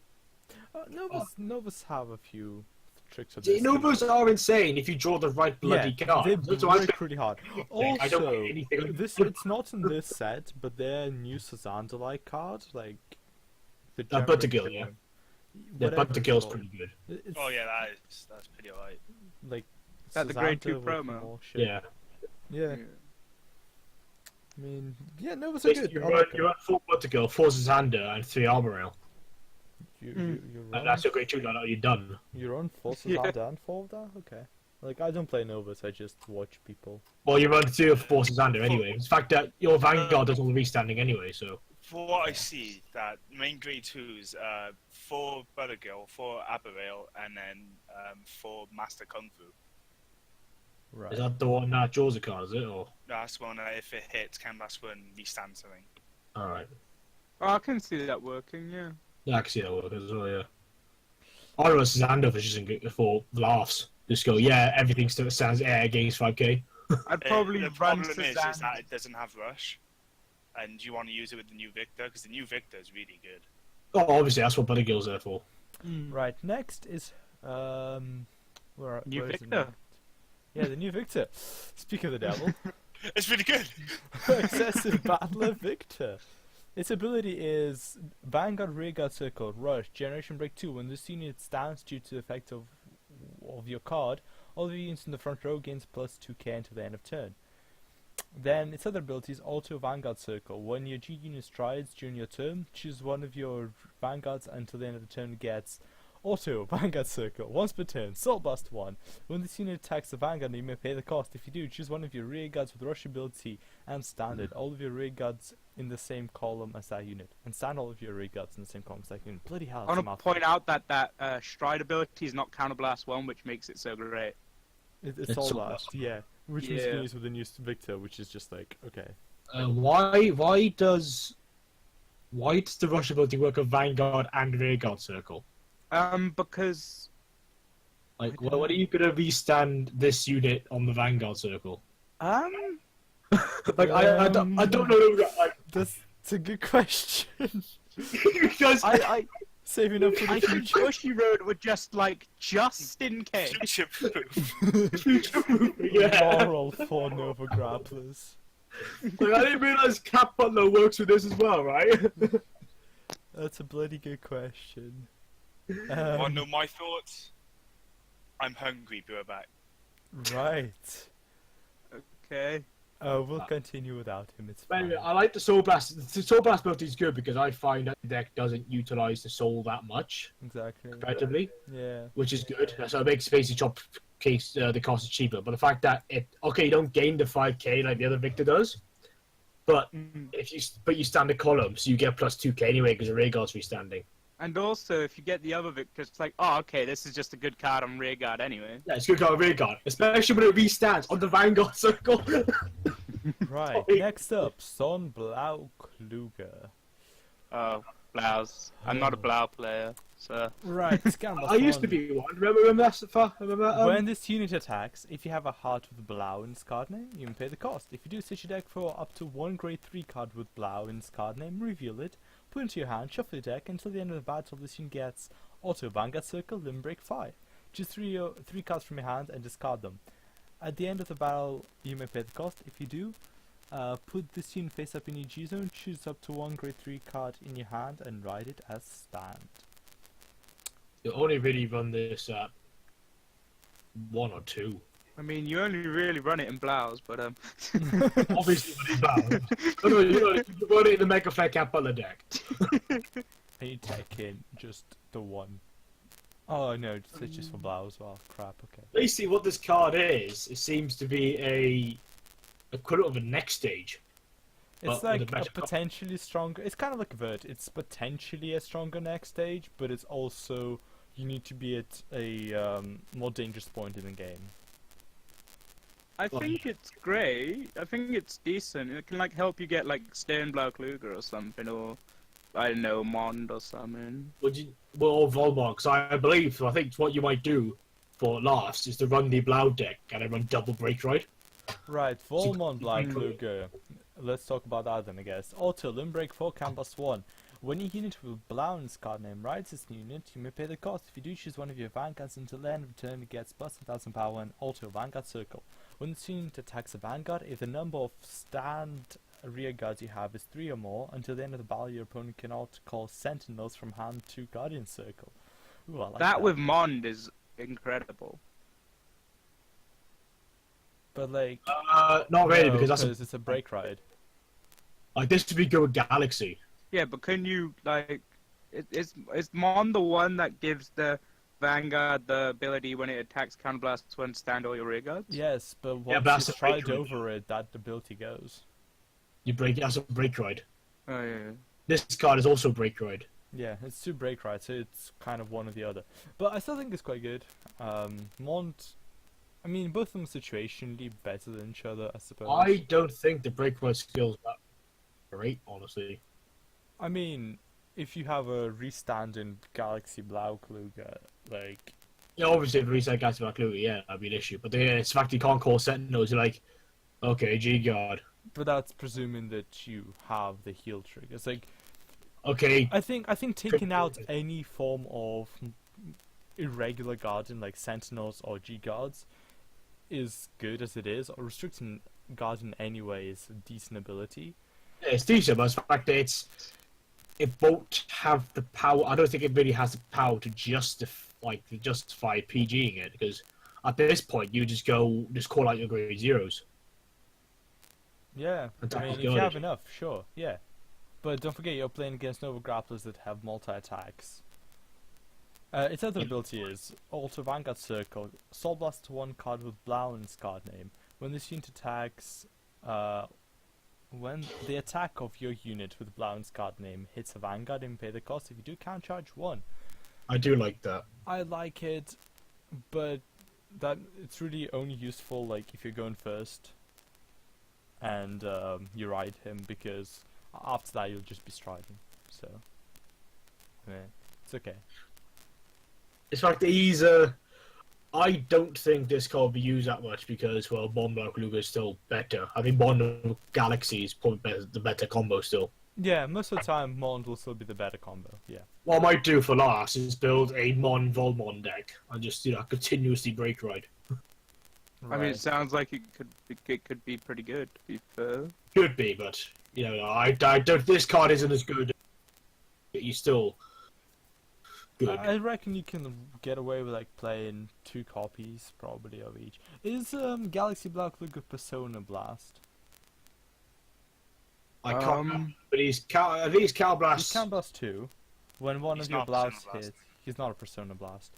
[SPEAKER 2] Novas have a few tricks of
[SPEAKER 3] See,
[SPEAKER 2] this.
[SPEAKER 3] Novas are insane if you draw the right bloody card.
[SPEAKER 2] They
[SPEAKER 3] That's why I
[SPEAKER 2] work
[SPEAKER 3] think-
[SPEAKER 2] pretty hard.
[SPEAKER 3] I don't
[SPEAKER 2] Also,
[SPEAKER 3] get anything on-
[SPEAKER 2] it's not in this set, but their new Sazandalite card, like the
[SPEAKER 3] Buttergill,
[SPEAKER 2] Gemini-
[SPEAKER 3] yeah.
[SPEAKER 2] whatever
[SPEAKER 3] Yeah, Buttergill's
[SPEAKER 2] it's
[SPEAKER 3] pretty good.
[SPEAKER 2] called. It's
[SPEAKER 4] Oh yeah, that's pretty alright.
[SPEAKER 2] like
[SPEAKER 1] That the grade 2
[SPEAKER 2] Sazanda with
[SPEAKER 1] promo?
[SPEAKER 2] more shit.
[SPEAKER 3] Yeah.
[SPEAKER 2] Yeah. I mean, yeah, Novas are good.
[SPEAKER 3] You
[SPEAKER 2] I like
[SPEAKER 3] run 4 Buttergill, 4 Zander, and 3 Armor Rail.
[SPEAKER 2] You
[SPEAKER 3] And
[SPEAKER 2] run,
[SPEAKER 3] that's a great 2 now, you're done.
[SPEAKER 2] you run 4
[SPEAKER 1] Yeah.
[SPEAKER 2] Sazanda and 4 of that? Okay. Like, I don't play Novas, I just watch people.
[SPEAKER 3] Well, you run 3 or 4 Zander anyway. In fact, that your Vanguard does all the restanding anyway, so.
[SPEAKER 4] For what I see, that main grade 2s, 4 Buttergill, 4 Aberrail, and then 4 Master Kung Fu.
[SPEAKER 2] Right.
[SPEAKER 3] Is that the one that draws a card, is it? Or
[SPEAKER 4] That's one that if it hits, can last one restand something.
[SPEAKER 3] alright.
[SPEAKER 1] Oh, I can see that working. Yeah.
[SPEAKER 3] Yeah, I can see that work as well, yeah. I don't know, Zander for just for laughs. Just go, yeah, everything still stands air against 5k.
[SPEAKER 1] I'd probably
[SPEAKER 4] The
[SPEAKER 1] run
[SPEAKER 4] problem is
[SPEAKER 1] Suzanne.
[SPEAKER 4] that it doesn't have Rush, and you want to use it with the new Victor, because the new Victor is really good.
[SPEAKER 3] Oh, obviously, that's what Buttergill's there for.
[SPEAKER 2] Right, next is where
[SPEAKER 1] New
[SPEAKER 2] where is it
[SPEAKER 1] Victor.
[SPEAKER 2] now? Yeah, the new Victor. Speak of the devil.
[SPEAKER 4] It's really good!
[SPEAKER 2] Excessive Battler Victor. Its ability is Vanguard Rearguard Circle, Rush, Generation Break 2. When this unit stands due to the effect of your card, all of the units in the front row gains plus 2k until the end of turn. Then its other ability is Auto Vanguard Circle. When your G unit strides during your turn, choose one of your Vanguards until the end of the turn gets Auto Vanguard Circle. Once per turn, Soul Blast 1. When this unit attacks the Vanguard, you may pay the cost. If you do, choose one of your rear guards with Rush ability and standard. All of your rear guards in the same column as that unit. And stand all of your rear guards in the same column as that unit. Bloody hell,
[SPEAKER 1] I
[SPEAKER 2] it's a
[SPEAKER 1] want to
[SPEAKER 2] mouthful.
[SPEAKER 1] point out that stride ability is not Counterblast 1, which makes it so great.
[SPEAKER 2] It's
[SPEAKER 3] It's
[SPEAKER 2] Soul
[SPEAKER 3] Soul
[SPEAKER 2] Blast, yeah. Which means you
[SPEAKER 1] Yeah.
[SPEAKER 2] can use with the new Victor, which is just like, okay.
[SPEAKER 3] Why does the rush ability work of Vanguard and Rearguard Circle?
[SPEAKER 1] Because
[SPEAKER 3] Like,
[SPEAKER 1] I don't
[SPEAKER 3] what are you gonna restand this unit on the Vanguard Circle? Like, I don't know. Like,
[SPEAKER 2] That's a good question.
[SPEAKER 3] because
[SPEAKER 1] I
[SPEAKER 2] Saving up for the
[SPEAKER 1] I think
[SPEAKER 2] future.
[SPEAKER 1] Bushy Road would just in case.
[SPEAKER 4] Future proof.
[SPEAKER 3] yeah.
[SPEAKER 2] Moral for Nova Grapplers.
[SPEAKER 3] Like, I didn't realize Cap Butler works with this as well, right?
[SPEAKER 2] That's a bloody good question.
[SPEAKER 4] Want to know my thoughts? I'm hungry, be right back.
[SPEAKER 2] Right.
[SPEAKER 1] Okay.
[SPEAKER 2] We'll continue without him, it's
[SPEAKER 3] But
[SPEAKER 2] fine.
[SPEAKER 3] anyway, I like the Soul Blast. The Soul Blast ability is good because I find that the deck doesn't utilize the soul that much
[SPEAKER 2] Exactly.
[SPEAKER 3] comparatively,
[SPEAKER 2] Yeah.
[SPEAKER 3] which is good. So it makes basically chop case the cost is cheaper. But the fact that you don't gain the 5k like the other Victor does, but you stand a column, so you get plus 2k anyway because the Rearguard's restanding.
[SPEAKER 1] And also, if you get the other Victor, it's like, oh, okay, this is just a good card on Rearguard anyway.
[SPEAKER 3] Yeah, it's good card Rearguard, especially when it restands on the Vanguard circle.
[SPEAKER 2] Right.
[SPEAKER 3] Sorry.
[SPEAKER 2] Next up, Son Blau Kluger.
[SPEAKER 1] Oh, Blouse. I'm not a Blau player, so.
[SPEAKER 2] Right. Scan
[SPEAKER 3] I used to be one. Remember that stuff? Remember?
[SPEAKER 2] When this unit attacks, if you have a heart with Blau in its card name, you can pay the cost. If you do switch your deck for up to one grade 3 card with Blau in its card name, reveal it, put it into your hand, shuffle your deck until the end of the battle. This unit gets Auto Vanguard Circle, Limb Break 5. Choose three cards from your hand and discard them. At the end of the battle, you may pay the cost. If you do, put this unit face up in your G zone, choose up to one grade 3 card in your hand and ride it as stand.
[SPEAKER 3] You only really run this at 1 or 2.
[SPEAKER 1] I mean, you only really run it in Blouse, but
[SPEAKER 3] Obviously, when it's bad. No, you run it in the Mega Fair Cat Butler deck.
[SPEAKER 2] And you take in just the one. Oh no, it's just for Blau as well. Crap, okay.
[SPEAKER 3] Basically, what this card is, it seems to be a equivalent of a next stage.
[SPEAKER 2] It's
[SPEAKER 3] But
[SPEAKER 2] like
[SPEAKER 3] with a
[SPEAKER 2] a
[SPEAKER 3] better card.
[SPEAKER 2] potentially stronger. It's kind of like a Vert. It's potentially a stronger next stage, but it's also you need to be at a more dangerous point in the game.
[SPEAKER 1] I think it's great. I think it's decent. It can like help you get like Sternblau Kluger or something, or I don't know, Mond or something.
[SPEAKER 3] Or Volmar, because I believe, I think what you might do for laughs is to run the Blau deck and then run double Break Ride.
[SPEAKER 2] Right, Volmond Black Luger. Let's talk about that then, I guess. Auto, Limb Break 4, Canvas 1. When your unit with Blau in its card name rides this unit, you may pay the cost. If you do choose one of your Vanguards until the end of the turn, it gets plus 1000 power and Auto Vanguard Circle. When this unit attacks a Vanguard, if the number of stand rear guards you have is 3 or more, until the end of the battle your opponent cannot call Sentinels from hand to Guardian Circle. Ooh, I like
[SPEAKER 1] That with Mond is incredible.
[SPEAKER 2] But like,
[SPEAKER 3] Not really,
[SPEAKER 2] no,
[SPEAKER 3] because
[SPEAKER 2] it's a break ride.
[SPEAKER 3] like this would be good with Galaxy.
[SPEAKER 1] Yeah, but can you like? Is Mond the one that gives the Vanguard the ability when it attacks counterblast to stand all your rear guards?
[SPEAKER 2] Yes, but
[SPEAKER 3] Yeah,
[SPEAKER 2] once
[SPEAKER 3] but that's
[SPEAKER 2] you
[SPEAKER 3] a break
[SPEAKER 2] tried
[SPEAKER 3] ride.
[SPEAKER 2] over it, that ability goes.
[SPEAKER 3] That's a Break Ride.
[SPEAKER 1] Oh yeah.
[SPEAKER 3] This card is also Break Ride.
[SPEAKER 2] Yeah, it's 2 break rides, so it's kind of one or the other. But I still think it's quite good. Mont, I mean, both of them situationally better than each other, I suppose.
[SPEAKER 3] I don't think the Break Ride skills are that great, honestly.
[SPEAKER 2] I mean, if you have a restand in Galaxy Blau Kluger, like,
[SPEAKER 3] Yeah, obviously, if reset Galaxy Black Luger, yeah, that'd be an issue. But it's the fact you can't call Sentinels, you're like, okay, G-Guard.
[SPEAKER 2] but that's presuming that you have the heal triggers. Like,
[SPEAKER 3] Okay,
[SPEAKER 2] I think taking out any form of irregular guardian like Sentinels or G guards is good as it is, or restricting guardian anyway is a decent ability.
[SPEAKER 3] yeah, it's decent, but it's the fact that it won't have the power. I don't think it really has the power to justify PGing it, because at this point you just call out your grade zeros.
[SPEAKER 2] Yeah,
[SPEAKER 3] Attack
[SPEAKER 2] I mean,
[SPEAKER 3] is
[SPEAKER 2] if you
[SPEAKER 3] good.
[SPEAKER 2] have enough, sure, yeah. But don't forget you're playing against Nova Grapplers that have multi-attacks. Its other ability is Auto Vanguard Circle. Soul Blast 1 card with Blau in its card name. When this unit attacks, when the attack of your unit with Blau in its card name hits a Vanguard and pay the cost, if you do count charge 1.
[SPEAKER 3] I do like that.
[SPEAKER 2] I like it, but that it's really only useful like if you're going first and you ride him, because after that you'll just be striding. So, yeah, it's okay.
[SPEAKER 3] It's like he's I don't think this card will be used that much because, well, Bond Black Luger is still better. I think Bond Galaxy is probably the better combo still.
[SPEAKER 2] Yeah, most of the time Mond will still be the better combo. Yeah.
[SPEAKER 3] What I might do for last is build a Mon Volmon deck and just continuously Break Ride.
[SPEAKER 1] I mean, it sounds like it could be pretty good. To be fair.
[SPEAKER 3] Could be, but I don't. This card isn't as good. He's still good.
[SPEAKER 2] I reckon you can get away with like playing 2 copies probably of each. Is Galaxy Black Luger Persona Blast?
[SPEAKER 3] I can't. But I think he's Cal
[SPEAKER 2] You
[SPEAKER 3] Blast.
[SPEAKER 2] can blast 2. When one
[SPEAKER 4] He's
[SPEAKER 2] of your
[SPEAKER 4] not Persona
[SPEAKER 2] blasts
[SPEAKER 4] Blast.
[SPEAKER 2] hits, he's not a Persona Blast.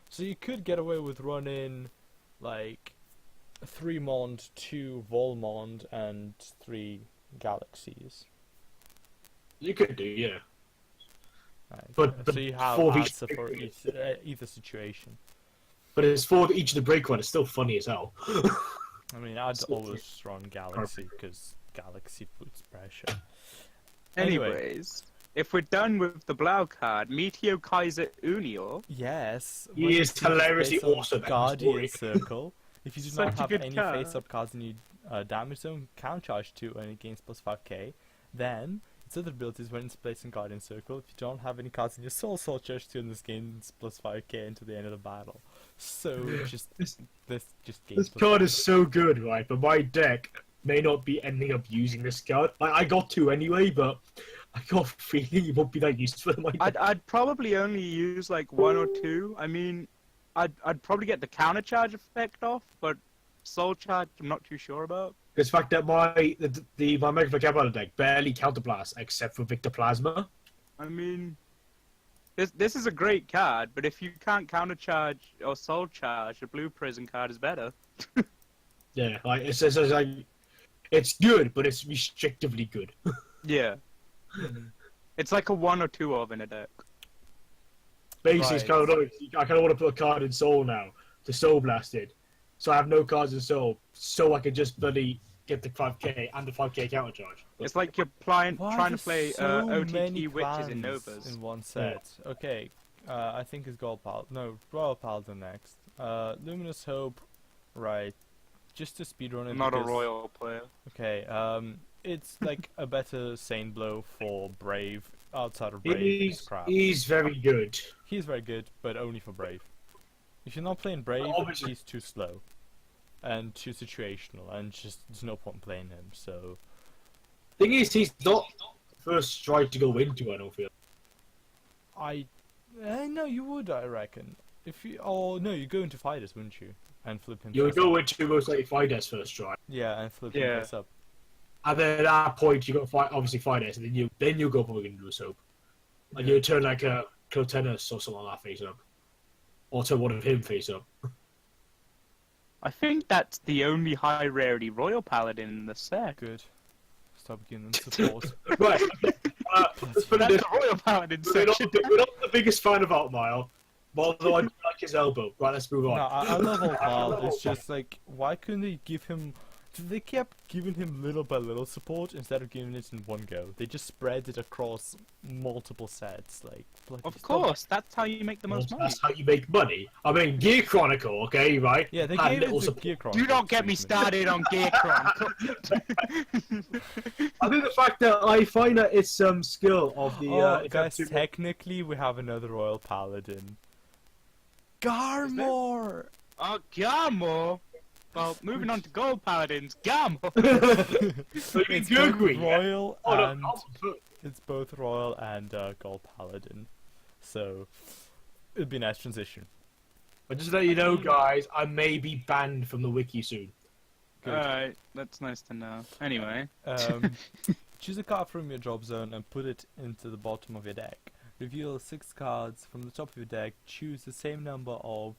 [SPEAKER 2] So you could get away with running like 3 Mond, 2 Volmond, and 3 Galaxies.
[SPEAKER 3] You could do, yeah.
[SPEAKER 2] Right.
[SPEAKER 3] But
[SPEAKER 2] so you have
[SPEAKER 3] for each
[SPEAKER 2] answer for either situation.
[SPEAKER 3] But it's for each of the break one. It's still funny as hell.
[SPEAKER 2] I mean, I'd
[SPEAKER 3] So-
[SPEAKER 2] always run Galaxy because Galaxy puts pressure.
[SPEAKER 1] Anyways, if we're done with the Blau card, Meteo Kaiser Unio.
[SPEAKER 2] Yes.
[SPEAKER 3] He
[SPEAKER 2] when
[SPEAKER 3] is
[SPEAKER 2] it's
[SPEAKER 3] hilariously
[SPEAKER 2] based on
[SPEAKER 3] awesome at
[SPEAKER 2] Guardian
[SPEAKER 3] this
[SPEAKER 2] Circle. If you do
[SPEAKER 1] Such
[SPEAKER 2] not
[SPEAKER 1] a
[SPEAKER 2] have
[SPEAKER 1] good
[SPEAKER 2] any
[SPEAKER 1] card.
[SPEAKER 2] face-up cards and you damage zone, count charge 2 and it gains plus 5k, then its other abilities when it's placed in Guardian Circle, if you don't have any cards in your soul charge 2 and this gains plus 5k until the end of the battle. So
[SPEAKER 3] This
[SPEAKER 2] this gains plus
[SPEAKER 3] card
[SPEAKER 2] 5K.
[SPEAKER 3] is so good, right? But my deck may not be ending up using this card. I got two anyway, but I got a feeling it won't be that useful in my deck.
[SPEAKER 1] I'd probably only use like 1 or 2. I mean, I'd probably get the counter charge effect off, but soul charge I'm not too sure about.
[SPEAKER 3] It's the fact that my Mega Vocabulary deck barely counterblast except for Victor Plasma.
[SPEAKER 1] I mean, this is a great card, but if you can't counter charge or soul charge, a blue prison card is better.
[SPEAKER 3] Yeah, like it's like it's good, but it's restrictively good.
[SPEAKER 1] Yeah. It's like a 1 or 2 of in a deck.
[SPEAKER 3] Basically, it's
[SPEAKER 2] Right.
[SPEAKER 3] kind of like, I kind of want to put a card in Soul now to Soul Blast it, so I have no cards in Soul, so I can just bloody get the 5k and the 5k counter charge.
[SPEAKER 1] It's like you're trying
[SPEAKER 2] Why
[SPEAKER 1] to
[SPEAKER 2] there's
[SPEAKER 1] play
[SPEAKER 2] so many
[SPEAKER 1] OTT witches in
[SPEAKER 2] clans
[SPEAKER 1] Novas.
[SPEAKER 2] in one set. Okay, I think it's Royal Paladin next. Luminous Hope, right? Just to speedrun it.
[SPEAKER 1] I'm not a
[SPEAKER 2] because-
[SPEAKER 1] royal player.
[SPEAKER 2] Okay, it's like a better Sane Blow for Brave. Outside of Brave, it's crap.
[SPEAKER 3] He's very good.
[SPEAKER 2] He's very good, but only for Brave. If you're not playing Brave,
[SPEAKER 3] Obviously-
[SPEAKER 2] he's too slow. And too situational, and just there's no point playing him, so...
[SPEAKER 3] Thing is, he's not the first strike to go into, I don't feel.
[SPEAKER 2] No, you would, I reckon. If you... Oh, no, you go into Fighters, wouldn't you? And flip him
[SPEAKER 3] You would
[SPEAKER 2] face
[SPEAKER 3] go
[SPEAKER 2] up.
[SPEAKER 3] into most likely Fidesz first strike,
[SPEAKER 2] Yeah, and flip him
[SPEAKER 1] Yeah.
[SPEAKER 2] face up.
[SPEAKER 3] and then at that point you got obviously Fidesz, and then you go for Luminous Hope, and you turn like a Clotenus or something like that face up, or turn one of him face up.
[SPEAKER 1] I think that's the only high rarity royal paladin in the set.
[SPEAKER 2] Good. Stop giving them support.
[SPEAKER 3] Right. Let's put it
[SPEAKER 1] That's
[SPEAKER 3] this
[SPEAKER 1] the royal paladin
[SPEAKER 3] We're not,
[SPEAKER 1] section.
[SPEAKER 3] we're not the biggest fan of Altmile, but although I do like his elbow. Right, let's move
[SPEAKER 2] No,
[SPEAKER 3] on.
[SPEAKER 2] I love Old It's just like, why couldn't they give him... They kept giving him little by little support instead of giving it in one go. They just spread it across multiple sets. Like, bloody
[SPEAKER 1] Of
[SPEAKER 2] stop.
[SPEAKER 1] course, that's how you make the most money.
[SPEAKER 3] That's how you make money. I mean, Gear Chronicle, okay, right?
[SPEAKER 2] Yeah, they
[SPEAKER 3] had
[SPEAKER 2] gave it
[SPEAKER 3] little
[SPEAKER 2] to
[SPEAKER 3] support.
[SPEAKER 2] Gear Chronicle.
[SPEAKER 1] Do not get me started on Gear Chronicle.
[SPEAKER 3] I think the fact that I find that it's some skill of the.
[SPEAKER 2] Oh, guys, technically we have another Royal Paladin. Garmor!
[SPEAKER 1] Oh, Garmo. Well, moving on to gold paladins, Garmo.
[SPEAKER 3] So you mean
[SPEAKER 2] It's both
[SPEAKER 3] Gurgui, yeah?
[SPEAKER 2] Royal
[SPEAKER 3] Oh, no,
[SPEAKER 2] and... It's both Royal and Gold Paladin. So, it'd be a nice transition.
[SPEAKER 3] But just to let you know, guys, I may be banned from the wiki soon.
[SPEAKER 2] Good.
[SPEAKER 1] Alright, that's nice to know. Anyway.
[SPEAKER 2] Choose a card from your drop zone and put it into the bottom of your deck. Reveal 6 cards from the top of your deck. Choose the same number of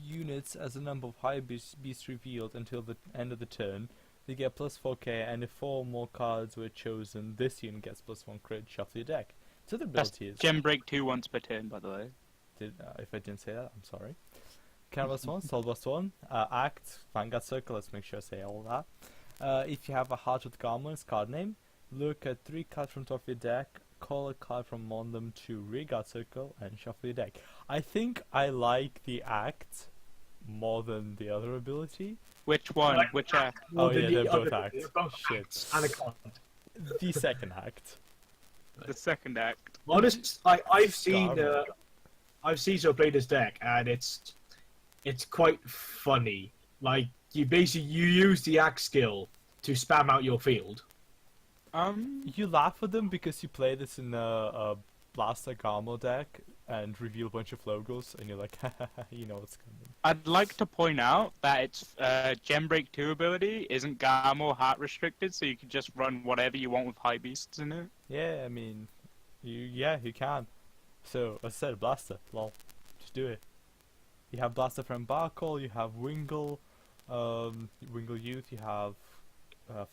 [SPEAKER 2] units as the number of high beasts revealed until the end of the turn. They get plus 4k, and if 4 more cards were chosen, this unit gets plus 1 crit. Shuffle your deck. So the
[SPEAKER 1] That's
[SPEAKER 2] ability is...
[SPEAKER 1] gem break 2 once per turn, by the way.
[SPEAKER 2] if I didn't say that, I'm sorry. Canvas 1, Soul Blast 1, Act, Vanguard Circle, let's make sure I say all that. If you have a Heart with Garmor's card name, look at 3 cards from top of your deck, call a card from among them to Rearguard Circle, and shuffle your deck. I think I like the Act more than the other ability.
[SPEAKER 1] Which one?
[SPEAKER 3] Like-
[SPEAKER 1] Which act?
[SPEAKER 2] Oh
[SPEAKER 3] Than
[SPEAKER 2] yeah,
[SPEAKER 3] the
[SPEAKER 2] they're both
[SPEAKER 3] other-
[SPEAKER 2] acts.
[SPEAKER 3] they're both
[SPEAKER 2] Shit.
[SPEAKER 3] acts and a con.
[SPEAKER 2] The second Act.
[SPEAKER 1] The second act.
[SPEAKER 3] Honest, I've seen someone play this deck, and it's quite funny. Like you use the axe skill to spam out your field.
[SPEAKER 2] You laugh at them because you play this in a Blaster Garmo deck and reveal a bunch of logos, and you're like, you know what's coming.
[SPEAKER 1] I'd like to point out that its gem break 2 ability isn't Garmo heart restricted, so you can just run whatever you want with high beasts in it.
[SPEAKER 2] Yeah, I mean, you can. So, as I said, Blaster, lol. Just do it. You have Blaster from Barcall, you have Wingle, Wingle Youth, you have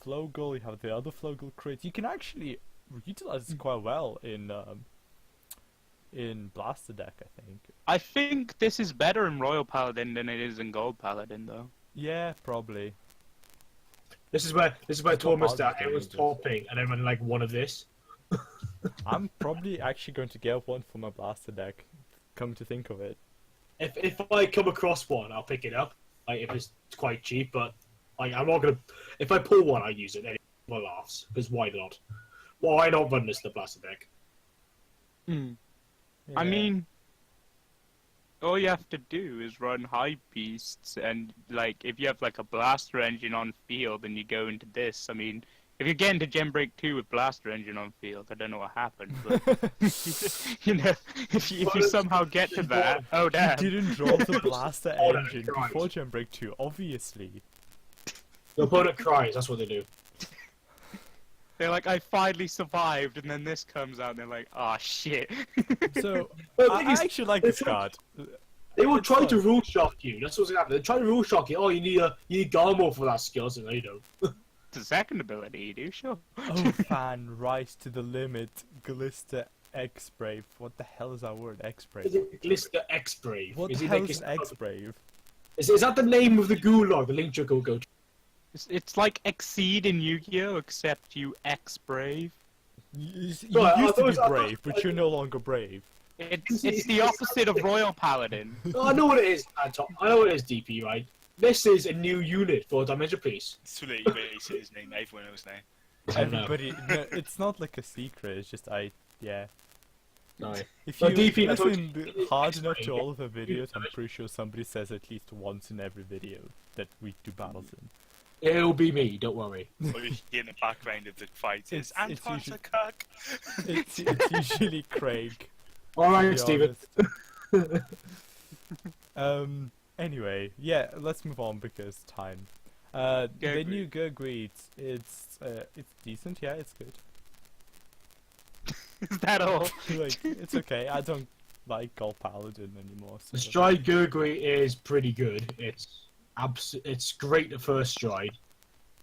[SPEAKER 2] Flogel, you have the other Flogel crit. You can actually utilize this quite well in Blaster deck, I think.
[SPEAKER 1] I think this is better in Royal Paladin than it is in Gold Paladin, though.
[SPEAKER 2] Yeah, probably.
[SPEAKER 3] This is where
[SPEAKER 2] not
[SPEAKER 3] Thomas
[SPEAKER 2] hard
[SPEAKER 3] that
[SPEAKER 2] to
[SPEAKER 3] everyone's
[SPEAKER 2] do this.
[SPEAKER 3] topping and everyone like one of this.
[SPEAKER 2] I'm probably actually going to get one for my blaster deck. Come to think of it.
[SPEAKER 3] If I come across one, I'll pick it up. Like if it's quite cheap, but like I'm not gonna. If I pull one, I use it. Anyway, laughs because why not? Why not run this in the blaster deck?
[SPEAKER 1] I
[SPEAKER 2] Yeah.
[SPEAKER 1] mean, all you have to do is run high beasts, and like if you have like a blaster engine on field, and you go into this. I mean, if you get into Gem Break 2 with blaster engine on field, I don't know what happened, but you know, if you somehow get to that, oh
[SPEAKER 2] You
[SPEAKER 1] damn!
[SPEAKER 2] didn't draw the blaster
[SPEAKER 3] Oh, no,
[SPEAKER 2] engine
[SPEAKER 3] Christ.
[SPEAKER 2] before Gem Break 2, obviously.
[SPEAKER 3] The opponent cries. That's what they do.
[SPEAKER 1] They're like, I finally survived, and then this comes out, and they're like, oh shit.
[SPEAKER 2] So,
[SPEAKER 3] Well, the
[SPEAKER 2] I
[SPEAKER 3] thing is,
[SPEAKER 2] actually like this
[SPEAKER 3] it's like-
[SPEAKER 2] card.
[SPEAKER 3] They will
[SPEAKER 2] It's
[SPEAKER 3] try to
[SPEAKER 2] fun.
[SPEAKER 3] rule shock you. That's what's gonna happen. They try to rule shock you. Oh, you need Garmo for that skill, so no, you don't.
[SPEAKER 1] It's a second ability, you do, sure.
[SPEAKER 2] Oh, fan, rise to the limit, Glister X-Brave. What the hell is that word,
[SPEAKER 3] Is
[SPEAKER 2] X-Brave?
[SPEAKER 3] it Glister X-Brave?
[SPEAKER 2] What the
[SPEAKER 3] Is it
[SPEAKER 2] hell
[SPEAKER 3] like
[SPEAKER 2] is X-Brave?
[SPEAKER 3] is that the name of the gulag? The Link go.
[SPEAKER 1] It's like Exceed in Yu-Gi-Oh, except you X-Brave.
[SPEAKER 2] You
[SPEAKER 3] Right, I
[SPEAKER 2] used to be
[SPEAKER 3] thought-
[SPEAKER 2] brave, but you're no longer brave.
[SPEAKER 1] It's the opposite of Royal Paladin.
[SPEAKER 3] Oh, I know what it is, Anton. I know what it is, DP, right? This is a new unit for Dimension Piece.
[SPEAKER 4] It's too late. You barely say his name. Everyone knows now.
[SPEAKER 3] I know.
[SPEAKER 2] Everybody, no, it's not like a secret, it's just yeah.
[SPEAKER 3] Sorry.
[SPEAKER 2] If
[SPEAKER 3] No,
[SPEAKER 2] you
[SPEAKER 3] DP, I told
[SPEAKER 2] listen
[SPEAKER 3] you-
[SPEAKER 2] hard enough to
[SPEAKER 3] X-Brave.
[SPEAKER 2] all of the videos, I'm pretty sure somebody says at least once in every video that we do battles in.
[SPEAKER 3] It'll be me. Don't worry.
[SPEAKER 4] Or you hear in the background of the fight is
[SPEAKER 2] It's
[SPEAKER 4] Anton's
[SPEAKER 2] usually-
[SPEAKER 4] a cuck.
[SPEAKER 2] It's usually Craig.
[SPEAKER 3] All
[SPEAKER 2] to
[SPEAKER 3] right,
[SPEAKER 2] be
[SPEAKER 3] Steven.
[SPEAKER 2] honest. Anyway, yeah, let's move on because time. The
[SPEAKER 1] Gurgreed.
[SPEAKER 2] new Gurgreed, it's decent, yeah, it's good.
[SPEAKER 1] Is that all?
[SPEAKER 2] Like, it's okay. I don't like Gold Paladin anymore.
[SPEAKER 3] The
[SPEAKER 2] So.
[SPEAKER 3] stride Gurgri is pretty good. It's great at first stride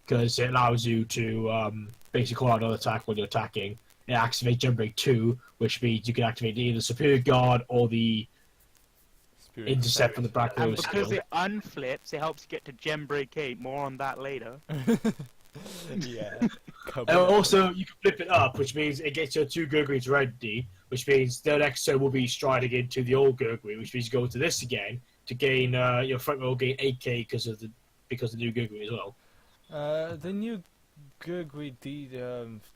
[SPEAKER 3] because it allows you to basically call out another attack when you're attacking. It activates Gem Break 2, which means you can activate either Superior Guard or the
[SPEAKER 2] Spirit
[SPEAKER 3] Intercept from the Black
[SPEAKER 1] And
[SPEAKER 3] Rose
[SPEAKER 1] because
[SPEAKER 3] skill.
[SPEAKER 1] it unflips, it helps you get to Gem Break 8. More on that later.
[SPEAKER 2] Yeah.
[SPEAKER 3] And also, you can flip it up, which means it gets your 2 Gurgreeds ready, which means the next turn will be striding into the old Gurgreed, which means you go into this again to gain your front row gain 8k because of the new Gurgreed as well.
[SPEAKER 2] The new Gurgreed,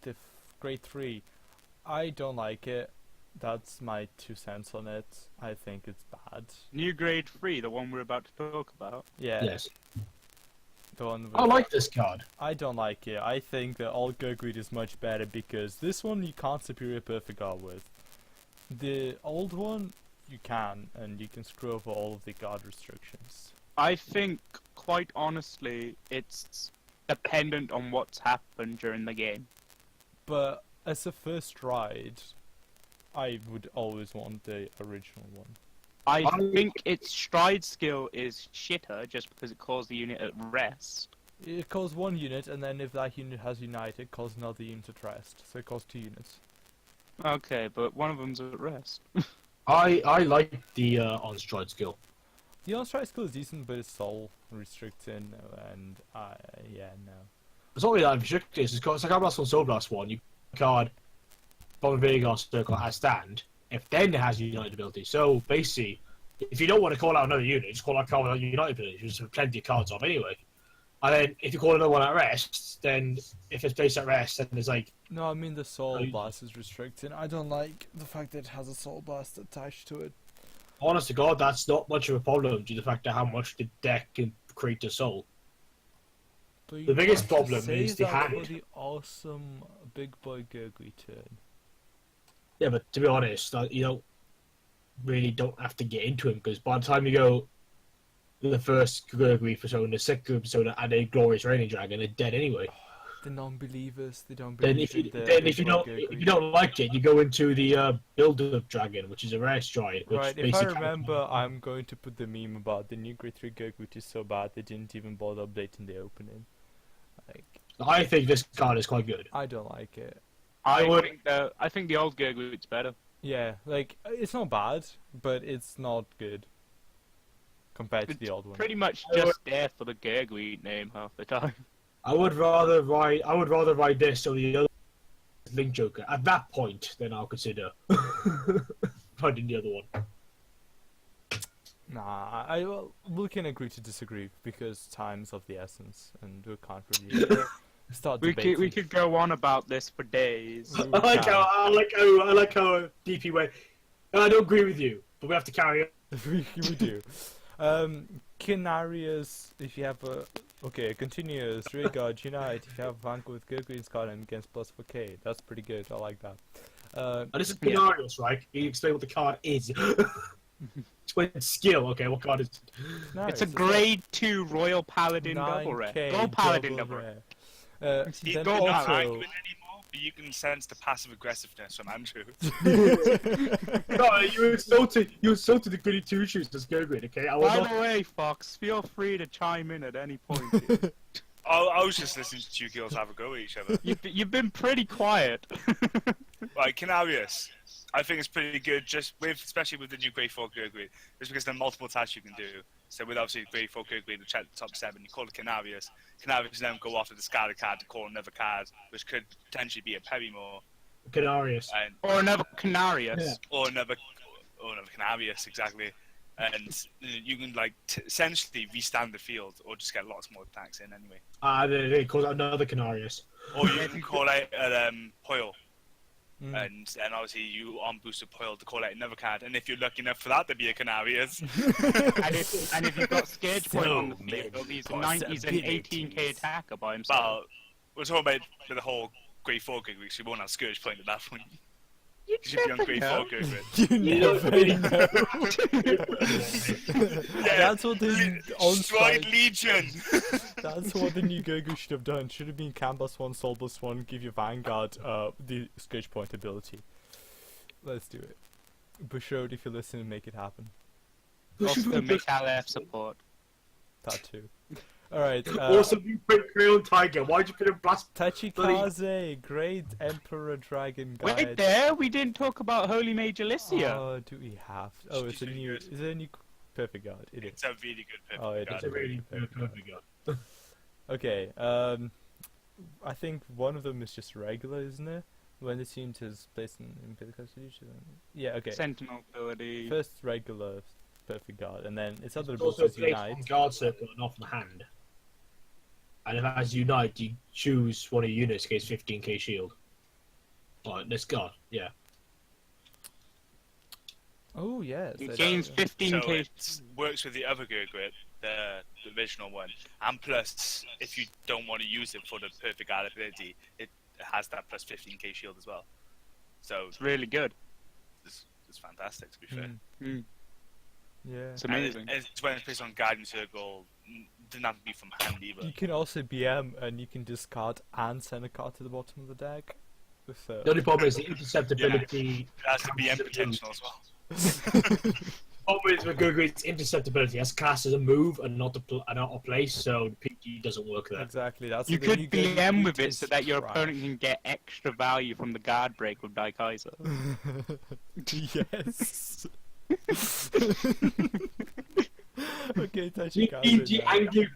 [SPEAKER 2] the grade 3, I don't like it. That's my 2 cents on it. I think it's bad.
[SPEAKER 1] New Grade 3, the one we're about to talk about.
[SPEAKER 2] Yeah,
[SPEAKER 3] Yes.
[SPEAKER 2] the one with,
[SPEAKER 3] I like this card.
[SPEAKER 2] I don't like it. I think that all Gurgreed is much better because this one you can't Superior Perfect Guard with. The old one, you can, and you can screw over all of the guard restrictions.
[SPEAKER 1] I think, quite honestly, it's dependent on what's happened during the game.
[SPEAKER 2] But as a first ride, I would always want the original one.
[SPEAKER 1] I think its stride skill is shitter just because it calls the unit at rest.
[SPEAKER 2] It calls 1 unit, and then if that unit has united, it calls another unit at rest. So it calls 2 units.
[SPEAKER 1] Okay, but one of them's at rest.
[SPEAKER 3] I like the on stride skill.
[SPEAKER 2] The on-strike skill is decent, but it's soul restricted, and yeah, no.
[SPEAKER 3] It's not really that restricted. It's like I Blast on Soul Blast one. You card Bomb Vanguard Circle as stand. If then it has United ability. So basically, if you don't want to call out another unit, just call out a card without United ability. You just have plenty of cards off anyway. And then if you call another one at rest, then if it's placed at rest, then there's like
[SPEAKER 2] No, I mean the soul
[SPEAKER 3] you-
[SPEAKER 2] blast is restricted. I don't like the fact that it has a soul blast attached to it.
[SPEAKER 3] honest to God, that's not much of a problem due to the fact of how much the deck can create the soul.
[SPEAKER 2] But you
[SPEAKER 3] The biggest
[SPEAKER 2] have to
[SPEAKER 3] problem
[SPEAKER 2] save
[SPEAKER 3] is the
[SPEAKER 2] that
[SPEAKER 3] hand.
[SPEAKER 2] for the awesome big boy Gurgly turn.
[SPEAKER 3] Yeah, but to be honest, you don't have to get into him because by the time you go the first Gurgly persona, the second persona, and a glorious raining dragon, they're dead anyway.
[SPEAKER 2] The non-believers, they don't
[SPEAKER 3] Then
[SPEAKER 2] believe
[SPEAKER 3] if you
[SPEAKER 2] in the
[SPEAKER 3] then
[SPEAKER 2] big boy
[SPEAKER 3] if
[SPEAKER 2] Gurgly.
[SPEAKER 3] you don't like it, you go into the build-up dragon, which is a rare stride. Which
[SPEAKER 2] Right, if I
[SPEAKER 3] basically
[SPEAKER 2] remember, I'm going to put the meme about the new grade 3 Gurg, which is so bad they didn't even bother updating the opening. Like,
[SPEAKER 3] I think this card is quite good.
[SPEAKER 2] I don't like it.
[SPEAKER 3] I would-
[SPEAKER 1] I think the old Gurgle's better.
[SPEAKER 2] Yeah, like, it's not bad, but it's not good. Compared to
[SPEAKER 1] It's
[SPEAKER 2] the old one.
[SPEAKER 1] pretty much
[SPEAKER 3] I would-
[SPEAKER 1] just there for the Gurgle name half the time.
[SPEAKER 3] I would rather ride this or the other Link Joker. At that point, then I'll consider riding the other one.
[SPEAKER 2] Nah, we can agree to disagree because time's of the essence, and we can't really start debating.
[SPEAKER 1] We could go on about this for days.
[SPEAKER 3] I like how DP went. I don't agree with you, but we have to carry on.
[SPEAKER 2] we do. Canarius, if you have a continuous Vanguard Unite, if you have Vanguard with good green Scotland against +4K, that's pretty good. I like that.
[SPEAKER 3] And this is Canarius, right? Can you explain what the card is? It's skill. Okay, what card is it?
[SPEAKER 2] No,
[SPEAKER 1] It's a grade 2 Royal Paladin double rare.
[SPEAKER 2] 9K
[SPEAKER 1] Go Paladin
[SPEAKER 2] double
[SPEAKER 1] double rare.
[SPEAKER 4] You
[SPEAKER 2] Then
[SPEAKER 4] don't
[SPEAKER 2] also,
[SPEAKER 4] argue it anymore, but you can sense the passive aggressiveness from Andrew.
[SPEAKER 3] No, you insulted the goody two shoes. That's go great. Okay, I will
[SPEAKER 1] By
[SPEAKER 3] not.
[SPEAKER 1] the way, Fox, feel free to chime in at any point. Here.
[SPEAKER 4] I was just listening to two girls have a go at each other.
[SPEAKER 1] You've been pretty quiet.
[SPEAKER 4] Right, Canarius. I think it's pretty good, especially with the new Grade 4 Gurgrid, just because there are multiple attacks you can do. So with obviously Grade 4 Gurgrid, to check the top 7, you call it Canarius. Canarius then go after the discarded card to call another card, which could potentially be a Perrymore.
[SPEAKER 3] Canarius.
[SPEAKER 1] Or another Canarius.
[SPEAKER 3] Yeah.
[SPEAKER 4] Or another Canarius, exactly. And you can essentially restand the field, or just get lots more attacks in anyway.
[SPEAKER 3] They call it another Canarius.
[SPEAKER 4] Or you can call out Poil. And obviously you on boosted Poil to call out another card, and if you're lucky enough for that to be a Canarius.
[SPEAKER 1] and if you've got Scourge Point on the field, he's an 18k attacker by himself.
[SPEAKER 4] Well, we're talking about the whole Grade 4 gig, so you won't have Scourge Point at that point. You should be on Grade 4 gig.
[SPEAKER 2] you never know. That's what the
[SPEAKER 4] Stride Legion!
[SPEAKER 2] That's what the new Gogu should have done. Should have been Cam +1, Soul +1, give your Vanguard the Scourge Point ability. Let's do it. Bushrod, if you're listening, make it happen.
[SPEAKER 1] Also, make LF support.
[SPEAKER 2] That too. Alright,
[SPEAKER 3] Also, you put Crayon Tiger. Why'd you put a blast?
[SPEAKER 2] Tachikaze, Great Emperor Dragon Guide.
[SPEAKER 1] Wait there, we didn't talk about Holy Mage Alicia.
[SPEAKER 2] Oh, do we have? Oh, it's a new. Is it a new perfect guard? It is.
[SPEAKER 4] It's a really good perfect
[SPEAKER 2] Oh, it
[SPEAKER 4] card.
[SPEAKER 2] is a really
[SPEAKER 3] Really
[SPEAKER 2] good
[SPEAKER 3] perfect guy.
[SPEAKER 2] Okay, I think one of them is just regular, isn't it? When the team is placed in the constitution. Yeah, okay.
[SPEAKER 1] Sentinel ability.
[SPEAKER 2] First regular perfect guard, and then its other
[SPEAKER 3] It's also
[SPEAKER 2] abilities
[SPEAKER 3] placed on
[SPEAKER 2] unite.
[SPEAKER 3] guard circle and off the hand. And if as unite, you choose one of your units against 15k shield. Alright, this guard, yeah.
[SPEAKER 2] Oh yes.
[SPEAKER 1] It
[SPEAKER 2] I
[SPEAKER 1] gains
[SPEAKER 2] know.
[SPEAKER 1] 15k.
[SPEAKER 4] So it works with the other Gurgrid, the original one, and plus, if you don't want to use it for the perfect guard ability, it has that plus 15k shield as well. So
[SPEAKER 1] It's really good.
[SPEAKER 4] it's fantastic, to be fair.
[SPEAKER 2] Mm, yeah.
[SPEAKER 1] It's amazing.
[SPEAKER 4] And it's when it's placed on Guiding Circle, doesn't have to be from hand either.
[SPEAKER 2] You can also BM and you can discard and send a card to the bottom of the deck. With,
[SPEAKER 3] The only problem is the interceptability.
[SPEAKER 4] It has to be potential as well.
[SPEAKER 3] Problem is with Google, it's interceptability. That's classed as a move and not a place, so the PG doesn't work there.
[SPEAKER 2] Exactly. That's
[SPEAKER 1] You
[SPEAKER 2] what the
[SPEAKER 1] could
[SPEAKER 2] new Gogu
[SPEAKER 1] BM with it
[SPEAKER 2] is
[SPEAKER 1] so that your
[SPEAKER 2] trash.
[SPEAKER 1] opponent can get extra value from the guard break with Daikaiser.
[SPEAKER 2] Yes. Okay,
[SPEAKER 3] PG
[SPEAKER 2] Tachikaze.
[SPEAKER 3] and Google,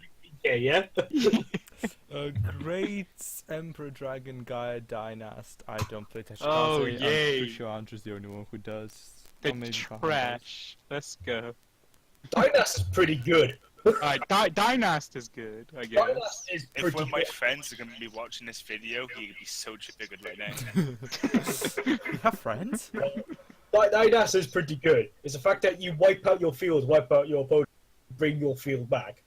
[SPEAKER 3] yeah?
[SPEAKER 2] A great Emperor Dragon Guy Dynast. I don't play Tachikaze.
[SPEAKER 1] Oh,
[SPEAKER 2] I'm
[SPEAKER 1] yay.
[SPEAKER 2] pretty sure Andrew's the only one who does.
[SPEAKER 1] The
[SPEAKER 2] Or maybe Kahan
[SPEAKER 1] trash. Let's go.
[SPEAKER 3] Dynast is pretty good.
[SPEAKER 1] Alright, Dynast is good, I guess.
[SPEAKER 3] Dynast is
[SPEAKER 4] If
[SPEAKER 3] pretty
[SPEAKER 4] one of my
[SPEAKER 3] good.
[SPEAKER 4] friends are going to be watching this video, he would be so triggered right now.
[SPEAKER 2] does. You have friends?
[SPEAKER 3] Dynast is pretty good. It's the fact that you wipe out your field, wipe out your opponent, bring your field back.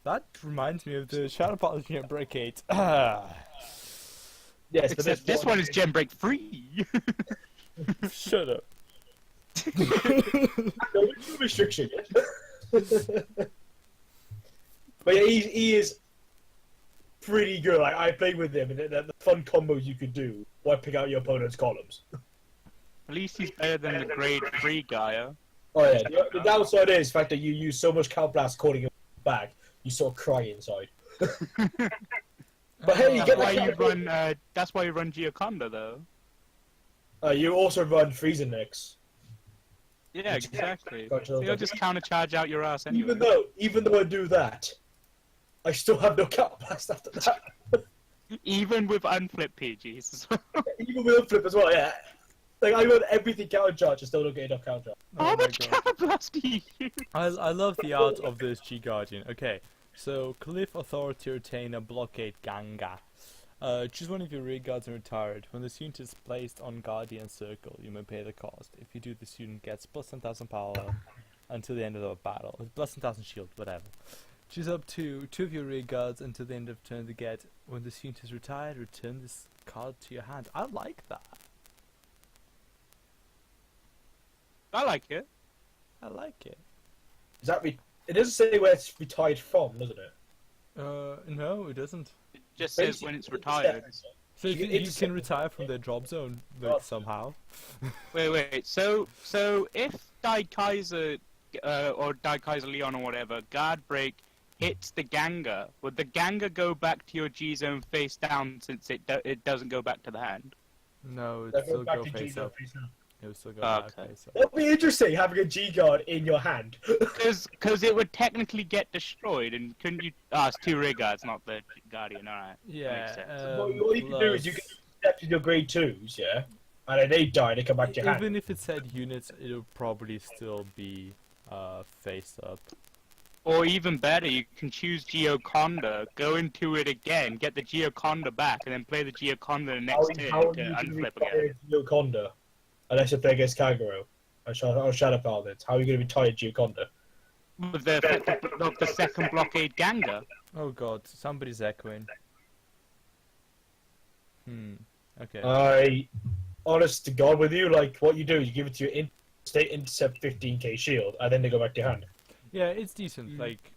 [SPEAKER 2] That reminds me of the Shadow Policy at Break 8. Ah,
[SPEAKER 3] Yes, but
[SPEAKER 1] Except this one is Gem Break free.
[SPEAKER 2] shut up.
[SPEAKER 3] No restriction. But yeah, he is pretty good. Like, I played with him, and the fun combos you could do, wiping out your opponent's columns.
[SPEAKER 1] At least he's better than the grade 3 Gaia.
[SPEAKER 3] Oh yeah, the downside is the fact that you use so much Counterblast calling him back, you sort of cry inside. But hey, you get
[SPEAKER 1] That's why you run Gioconda, though.
[SPEAKER 3] you also run Freezer Mix.
[SPEAKER 1] Yeah, exactly.
[SPEAKER 3] Gotcha.
[SPEAKER 1] He'll just countercharge out your ass anyway.
[SPEAKER 3] Even though I do that, I still have no Counter Blast after that.
[SPEAKER 1] Even with unflipped PGs as well.
[SPEAKER 3] Even with Flip as well, yeah. Like, I run everything Counter Charge, I still don't get enough Counter Charge.
[SPEAKER 2] Oh
[SPEAKER 1] How
[SPEAKER 2] my
[SPEAKER 1] much
[SPEAKER 2] God.
[SPEAKER 1] counterblast do you use?
[SPEAKER 2] I love the art of this G Guardian. Okay, so Cliff Authority Retainer Blockade Ganga. Choose one of your rear guards and retire it. When this unit is placed on Guardian Circle, you may pay the cost. If you do, this unit gets plus 10,000 power until the end of the battle. Plus 10,000 shield, whatever. Choose up to 2 of your rear guards until the end of turn to get. When this unit is retired, return this card to your hand. I like that.
[SPEAKER 1] I like it.
[SPEAKER 2] I like it.
[SPEAKER 3] Is that it doesn't say where it's retired from, doesn't it?
[SPEAKER 2] No, it doesn't.
[SPEAKER 1] It just says when it's retired.
[SPEAKER 2] So
[SPEAKER 3] You-
[SPEAKER 2] you
[SPEAKER 3] it's-
[SPEAKER 2] can retire from their drop zone, like, somehow.
[SPEAKER 1] Wait. So if Die Kaiser or Die Kaiser Leon or whatever guard break hits the Ganga, would the Ganga go back to your G zone face down since it doesn't go back to the hand?
[SPEAKER 2] No, it
[SPEAKER 3] That
[SPEAKER 2] still
[SPEAKER 3] goes back
[SPEAKER 2] go
[SPEAKER 3] to
[SPEAKER 2] face
[SPEAKER 3] G-Guard
[SPEAKER 2] up.
[SPEAKER 3] face up.
[SPEAKER 2] It will still go back
[SPEAKER 1] Okay.
[SPEAKER 2] face up.
[SPEAKER 3] That would be interesting, having a G-Guard in your hand.
[SPEAKER 1] Because it would technically get destroyed, and couldn't you? Ah, it's 2 rear guards, not the Guardian. All right.
[SPEAKER 2] Yeah.
[SPEAKER 1] sense.
[SPEAKER 3] What you can do is you can step in your grade 2s, yeah? And then they die, they come back to your hand.
[SPEAKER 2] Even if it said units, it'll probably still be face up.
[SPEAKER 1] Or even better, you can choose Geoconda, go into it again, get the Geoconda back, and then play the Geoconda the next turn
[SPEAKER 3] How are
[SPEAKER 1] to
[SPEAKER 3] you going to
[SPEAKER 1] unflip
[SPEAKER 3] retire
[SPEAKER 1] again.
[SPEAKER 3] Geoconda? Unless you play against Kagero. Or Shadow Paladins. How are you going to retire Geoconda?
[SPEAKER 1] With the second blockade Ganga.
[SPEAKER 2] Oh god, somebody's echoing. Okay.
[SPEAKER 3] Honest to God with you, like, what you do is you give it to your state intercept 15k shield, and then they go back to your hand.
[SPEAKER 2] Yeah, it's decent. Like,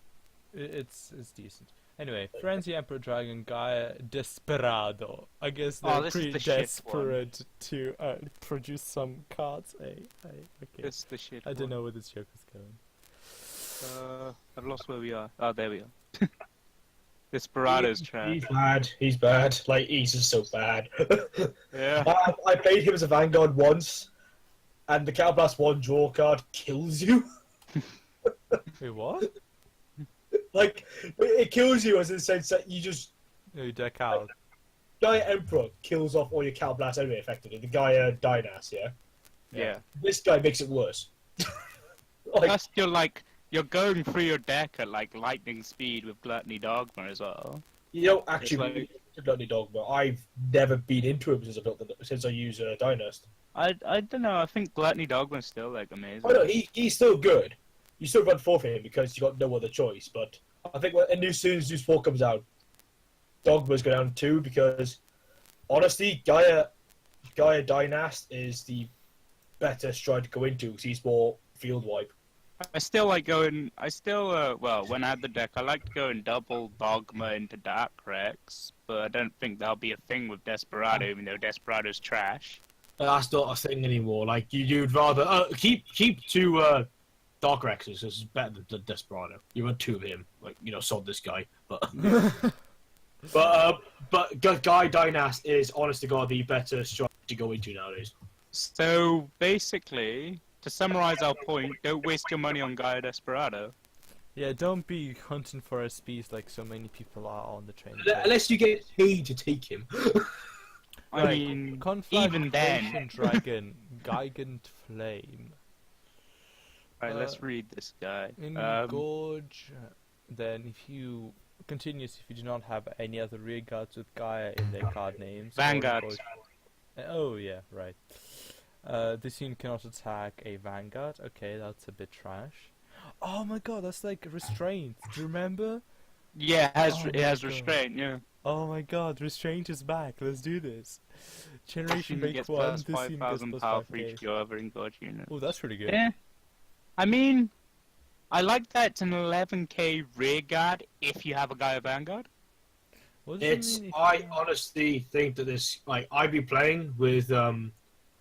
[SPEAKER 2] it's decent. Anyway, Frenzy Emperor Dragon Gaia Desperado. I guess they're
[SPEAKER 1] this is
[SPEAKER 2] pretty
[SPEAKER 1] the shit
[SPEAKER 2] desperate to produce some cards. Okay.
[SPEAKER 1] This is the shit.
[SPEAKER 2] I don't know where this joke is going.
[SPEAKER 1] I've lost where we are. Oh, there we are. Desperado's trash.
[SPEAKER 3] He's bad. Like, he's just so bad.
[SPEAKER 1] Yeah.
[SPEAKER 3] I played him as a Vanguard once, and the Counterblast 1 draw card kills you.
[SPEAKER 2] Wait, what?
[SPEAKER 3] Like, it kills you as in the sense that you just...
[SPEAKER 2] No, you deck out.
[SPEAKER 3] Gaia Emperor kills off all your Counterblast enemy, effectively. The Gaia Dynas, yeah?
[SPEAKER 1] Yeah.
[SPEAKER 3] This guy makes it worse. Like,
[SPEAKER 1] Plus, you're like, you're going through your deck at like lightning speed with Gluttony Dogma as well.
[SPEAKER 3] you don't actually
[SPEAKER 1] like-
[SPEAKER 3] need Gluttony Dogma. I've never been into him since I use Dynast.
[SPEAKER 1] I don't know. I think Gluttony Dogma's still like amazing.
[SPEAKER 3] Oh no, he's still good. You still run 4 for him because you got no other choice. But I think as soon as Zeus 4 comes out, Dogma's go down 2 because honestly, Gaia Dynast is the better stride to go into because he's more field wipe.
[SPEAKER 1] I still like going. Well, when I had the deck, I liked going double Dogma into Dark Rex, but I don't think that'll be a thing with Desperado, even though Desperado's trash.
[SPEAKER 3] That's not a thing anymore. Like you'd rather keep 2 Dark Rexes. This is better than Desperado. You run 2 of him, like sod this guy. But but Guy Dynast is honest to God the better stride to go into nowadays.
[SPEAKER 1] So basically, to summarize our point, don't waste your money on Gaia Desperado.
[SPEAKER 2] Yeah, don't be hunting for SPs like so many people are on the train.
[SPEAKER 3] Unless you get paid to take him.
[SPEAKER 1] I mean, even then.
[SPEAKER 2] Conflagration Dragon, Gigant Flame.
[SPEAKER 1] Right, let's read this guy.
[SPEAKER 2] In Gorge, then if you continues, if you do not have any other rear guards with Gaia in their card names. or
[SPEAKER 1] Vanguard.
[SPEAKER 2] Gorge- Oh yeah, right. This unit cannot attack a Vanguard. Okay, that's a bit trash. Oh my god, that's like restraint. Do you remember?
[SPEAKER 1] Yeah,
[SPEAKER 2] Oh
[SPEAKER 1] it has
[SPEAKER 2] my God.
[SPEAKER 1] restraint. Yeah.
[SPEAKER 2] Oh my god, restraint is back. Let's do this. Generation
[SPEAKER 1] Unit
[SPEAKER 2] Break
[SPEAKER 1] gets
[SPEAKER 2] 1.
[SPEAKER 1] plus
[SPEAKER 2] This unit gets
[SPEAKER 1] 5,000
[SPEAKER 2] plus
[SPEAKER 1] power
[SPEAKER 2] 5k.
[SPEAKER 1] for each of your other engorged unit.
[SPEAKER 2] Oh, that's pretty good.
[SPEAKER 1] Yeah. I mean, I like that it's an 11k rear guard if you have a Gaia Vanguard.
[SPEAKER 2] What does it
[SPEAKER 3] It's
[SPEAKER 2] mean if
[SPEAKER 3] I
[SPEAKER 2] you-
[SPEAKER 3] honestly think that this I've been playing with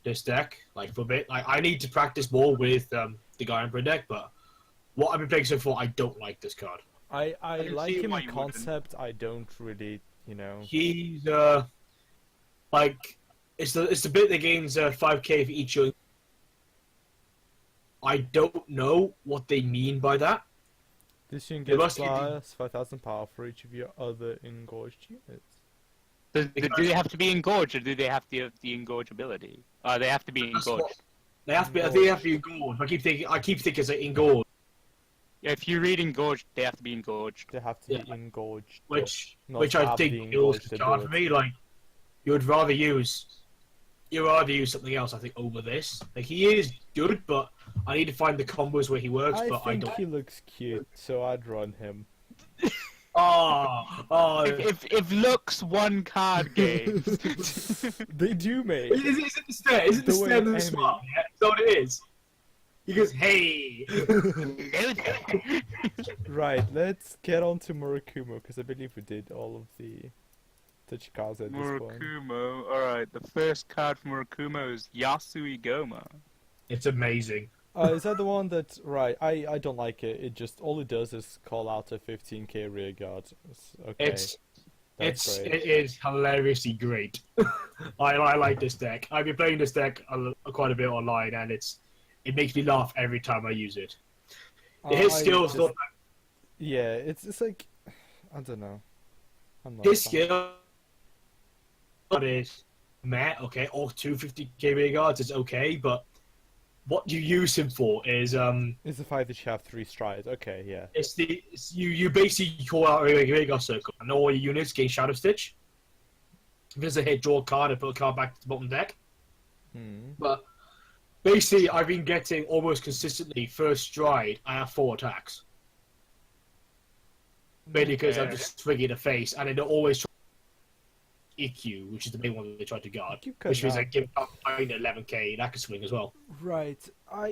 [SPEAKER 3] this deck for a bit. I need to practice more with the Guy Emperor deck, but what I've been playing so far, I don't like this card.
[SPEAKER 1] I
[SPEAKER 2] I
[SPEAKER 1] can
[SPEAKER 2] like
[SPEAKER 1] see
[SPEAKER 2] him
[SPEAKER 1] why
[SPEAKER 2] in
[SPEAKER 1] you wouldn't.
[SPEAKER 2] concept. I don't really,
[SPEAKER 3] He's it's the bit that gains 5k for each unit. I don't know what they mean by that.
[SPEAKER 2] This unit
[SPEAKER 3] It
[SPEAKER 2] gets
[SPEAKER 3] must be the-
[SPEAKER 2] plus 5,000 power for each of your other engorged units.
[SPEAKER 1] Do they have to be engorged, or do they have to have the engorge ability? They have to be
[SPEAKER 3] That's
[SPEAKER 1] engorged.
[SPEAKER 3] what- They have to be. I think they have to be engorged. I keep thinking it's like engorged,
[SPEAKER 1] Yeah, if you read engorged, they have to be engorged.
[SPEAKER 2] They have to be engorged.
[SPEAKER 3] which
[SPEAKER 2] not
[SPEAKER 3] I
[SPEAKER 2] have the
[SPEAKER 3] think kills
[SPEAKER 2] engorged
[SPEAKER 3] the card for me.
[SPEAKER 2] ability.
[SPEAKER 3] Like you'd rather use something else. I think over this. Like he is good, but I need to find the combos where he works.
[SPEAKER 2] I
[SPEAKER 3] but I
[SPEAKER 2] think
[SPEAKER 3] don't.
[SPEAKER 2] he looks cute, so I'd run him.
[SPEAKER 3] Oh,
[SPEAKER 1] If looks one card game,
[SPEAKER 2] They do, mate.
[SPEAKER 3] Is it the stare? Is it the
[SPEAKER 2] The way
[SPEAKER 3] stare and the
[SPEAKER 2] Emmy-
[SPEAKER 3] smile? Yeah, is that what it is? He goes, hey!
[SPEAKER 2] Right, let's get on to Murakumo, because I believe we did all of the touch cards at this point.
[SPEAKER 1] Murakumo. Alright, the first card from Murakumo is Yasui Goma.
[SPEAKER 3] It's amazing.
[SPEAKER 2] Is that the one that... Right, I don't like it. It just... All it does is call out a 15k rear guard. Okay, that's great.
[SPEAKER 3] It is hilariously great. I like this deck. I've been playing this deck quite a bit online, and it makes me laugh every time I use it. His
[SPEAKER 2] I
[SPEAKER 3] skills
[SPEAKER 2] just-
[SPEAKER 3] not
[SPEAKER 2] Yeah, it's like... I don't know. I'm not
[SPEAKER 3] his
[SPEAKER 2] a fan.
[SPEAKER 3] skill is meh, okay, or 250k rear guards is okay, but what you use him for is
[SPEAKER 2] It's the fact that you have 3 strides. Okay, yeah.
[SPEAKER 3] you basically call out a rear guard circle, and all your units gain Shadow Stitch. If there's a hit, draw a card and put a card back to the bottom deck.
[SPEAKER 2] Hmm.
[SPEAKER 3] But basically, I've been getting almost consistently first stride. I have 4 attacks. Mainly because I'm
[SPEAKER 1] Okay.
[SPEAKER 3] just swinging the face, and then they're always trying EQ, which is the main one that they try to guard.
[SPEAKER 2] Keep
[SPEAKER 3] Which
[SPEAKER 2] cutting
[SPEAKER 3] means I
[SPEAKER 2] out.
[SPEAKER 3] give up 11k, that can swing as well.
[SPEAKER 2] Right.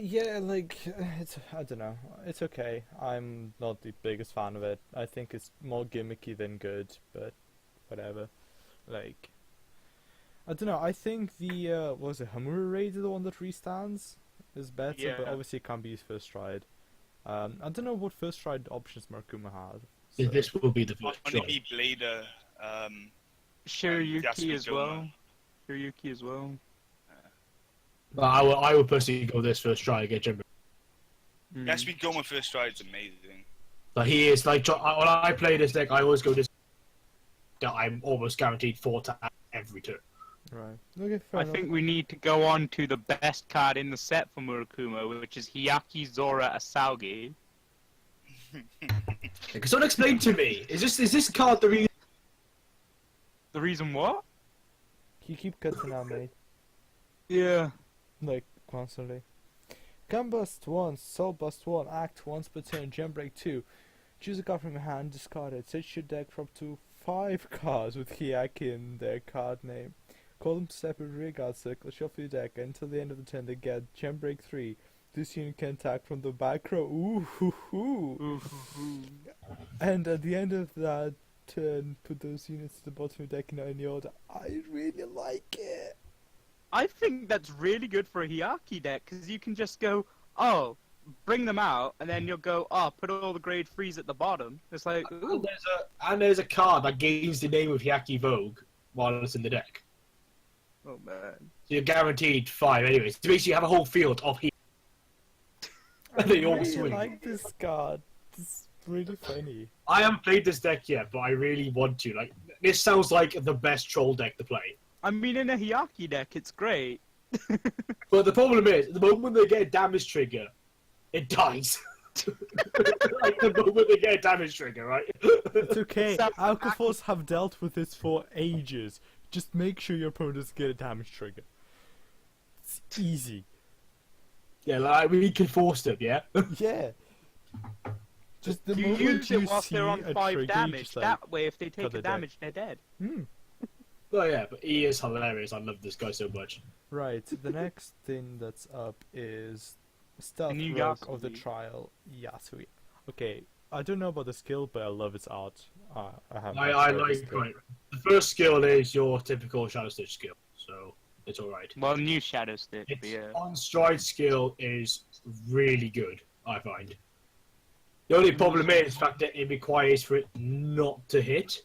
[SPEAKER 2] Yeah, like it's I don't know. It's okay. I'm not the biggest fan of it. I think it's more gimmicky than good, but whatever. Like I don't know. I think the what was it Hamura Raid, the one that restands, is better, but
[SPEAKER 1] Yeah.
[SPEAKER 2] obviously it can't be his first stride. I don't know what first stride options Markuma had. so-
[SPEAKER 3] This will be the first
[SPEAKER 4] Only
[SPEAKER 3] stride.
[SPEAKER 4] be Blader.
[SPEAKER 1] Shiryuki
[SPEAKER 4] Yasui
[SPEAKER 1] as
[SPEAKER 4] Goma.
[SPEAKER 1] well. Shiryuki as well.
[SPEAKER 3] But I will personally go this first stride against Jimbo.
[SPEAKER 1] Mm.
[SPEAKER 4] Yasui Goma first stride is amazing.
[SPEAKER 3] But he is like when I play this deck, I always go this. That I'm almost guaranteed 4 attacks every turn.
[SPEAKER 2] Right. Okay, fair
[SPEAKER 1] I
[SPEAKER 2] enough.
[SPEAKER 1] think we need to go on to the best card in the set for Murakumo, which is Hyaki Zora Asaugi.
[SPEAKER 3] Can someone explain to me? Is this card the reason?
[SPEAKER 1] The reason what?
[SPEAKER 2] You keep cutting out, mate.
[SPEAKER 1] Yeah.
[SPEAKER 2] Like, constantly. Gun Bust once, Soul Bust 1, Act once per turn, Gem Break 2. Choose a card from your hand, discard it. Set your deck from to 5 cards with Hyaki in their card name. Call them to separate rearguard circle, shuffle your deck, and until the end of the turn they get Gem Break 3. This unit can attack from the back row. Ooh hoo hoo. And at the end of that turn, put those units to the bottom of your deck in any order. I really like it.
[SPEAKER 1] I think that's really good for a Hyaki deck, because you can just go, oh, bring them out, and then you'll go, oh, put all the grade 3s at the bottom. It's like, ooh.
[SPEAKER 3] And there's a card that gains the name of Hyaki Vogue while it's in the deck.
[SPEAKER 1] Oh, man.
[SPEAKER 3] So you're guaranteed 5 anyways. So basically you have a whole field of Hyaki.
[SPEAKER 2] I
[SPEAKER 3] They all
[SPEAKER 2] really
[SPEAKER 3] swing.
[SPEAKER 2] like this card. It's really funny.
[SPEAKER 3] I haven't played this deck yet, but I really want to. Like, this sounds like the best troll deck to play.
[SPEAKER 1] I mean, in a Hyaki deck, it's great.
[SPEAKER 3] But the problem is, the moment they get a damage trigger, it dies. Like the moment they get a damage trigger, right?
[SPEAKER 2] It's okay.
[SPEAKER 1] Stop.
[SPEAKER 2] Alcophors have dealt with this for ages. Just make sure your opponent doesn't get a damage trigger. It's easy.
[SPEAKER 3] Yeah, like we can force them, yeah?
[SPEAKER 2] Yeah. Just the
[SPEAKER 1] You
[SPEAKER 2] moment
[SPEAKER 1] use
[SPEAKER 2] you
[SPEAKER 1] it whilst
[SPEAKER 2] see
[SPEAKER 1] they're on
[SPEAKER 2] a
[SPEAKER 1] 5
[SPEAKER 2] trigger, you
[SPEAKER 1] damage.
[SPEAKER 2] just like,
[SPEAKER 1] That way, if they
[SPEAKER 2] cut
[SPEAKER 1] take
[SPEAKER 2] the
[SPEAKER 1] a
[SPEAKER 2] deck.
[SPEAKER 1] damage, they're dead.
[SPEAKER 3] Oh yeah, but he is hilarious. I love this guy so much.
[SPEAKER 2] Right, the next thing that's up is Stealth
[SPEAKER 1] new
[SPEAKER 2] Rogue of the
[SPEAKER 1] Yasui.
[SPEAKER 2] Trial Yasui. Okay, I don't know about the skill, but I love its art. I have.
[SPEAKER 3] I like it. The first skill is your typical Shadow Stitch skill, so it's alright.
[SPEAKER 1] Well, new Shadow Stitch, but
[SPEAKER 3] Its
[SPEAKER 1] yeah.
[SPEAKER 3] on stride skill is really good, I find. The only problem is the fact that it requires for it not to hit,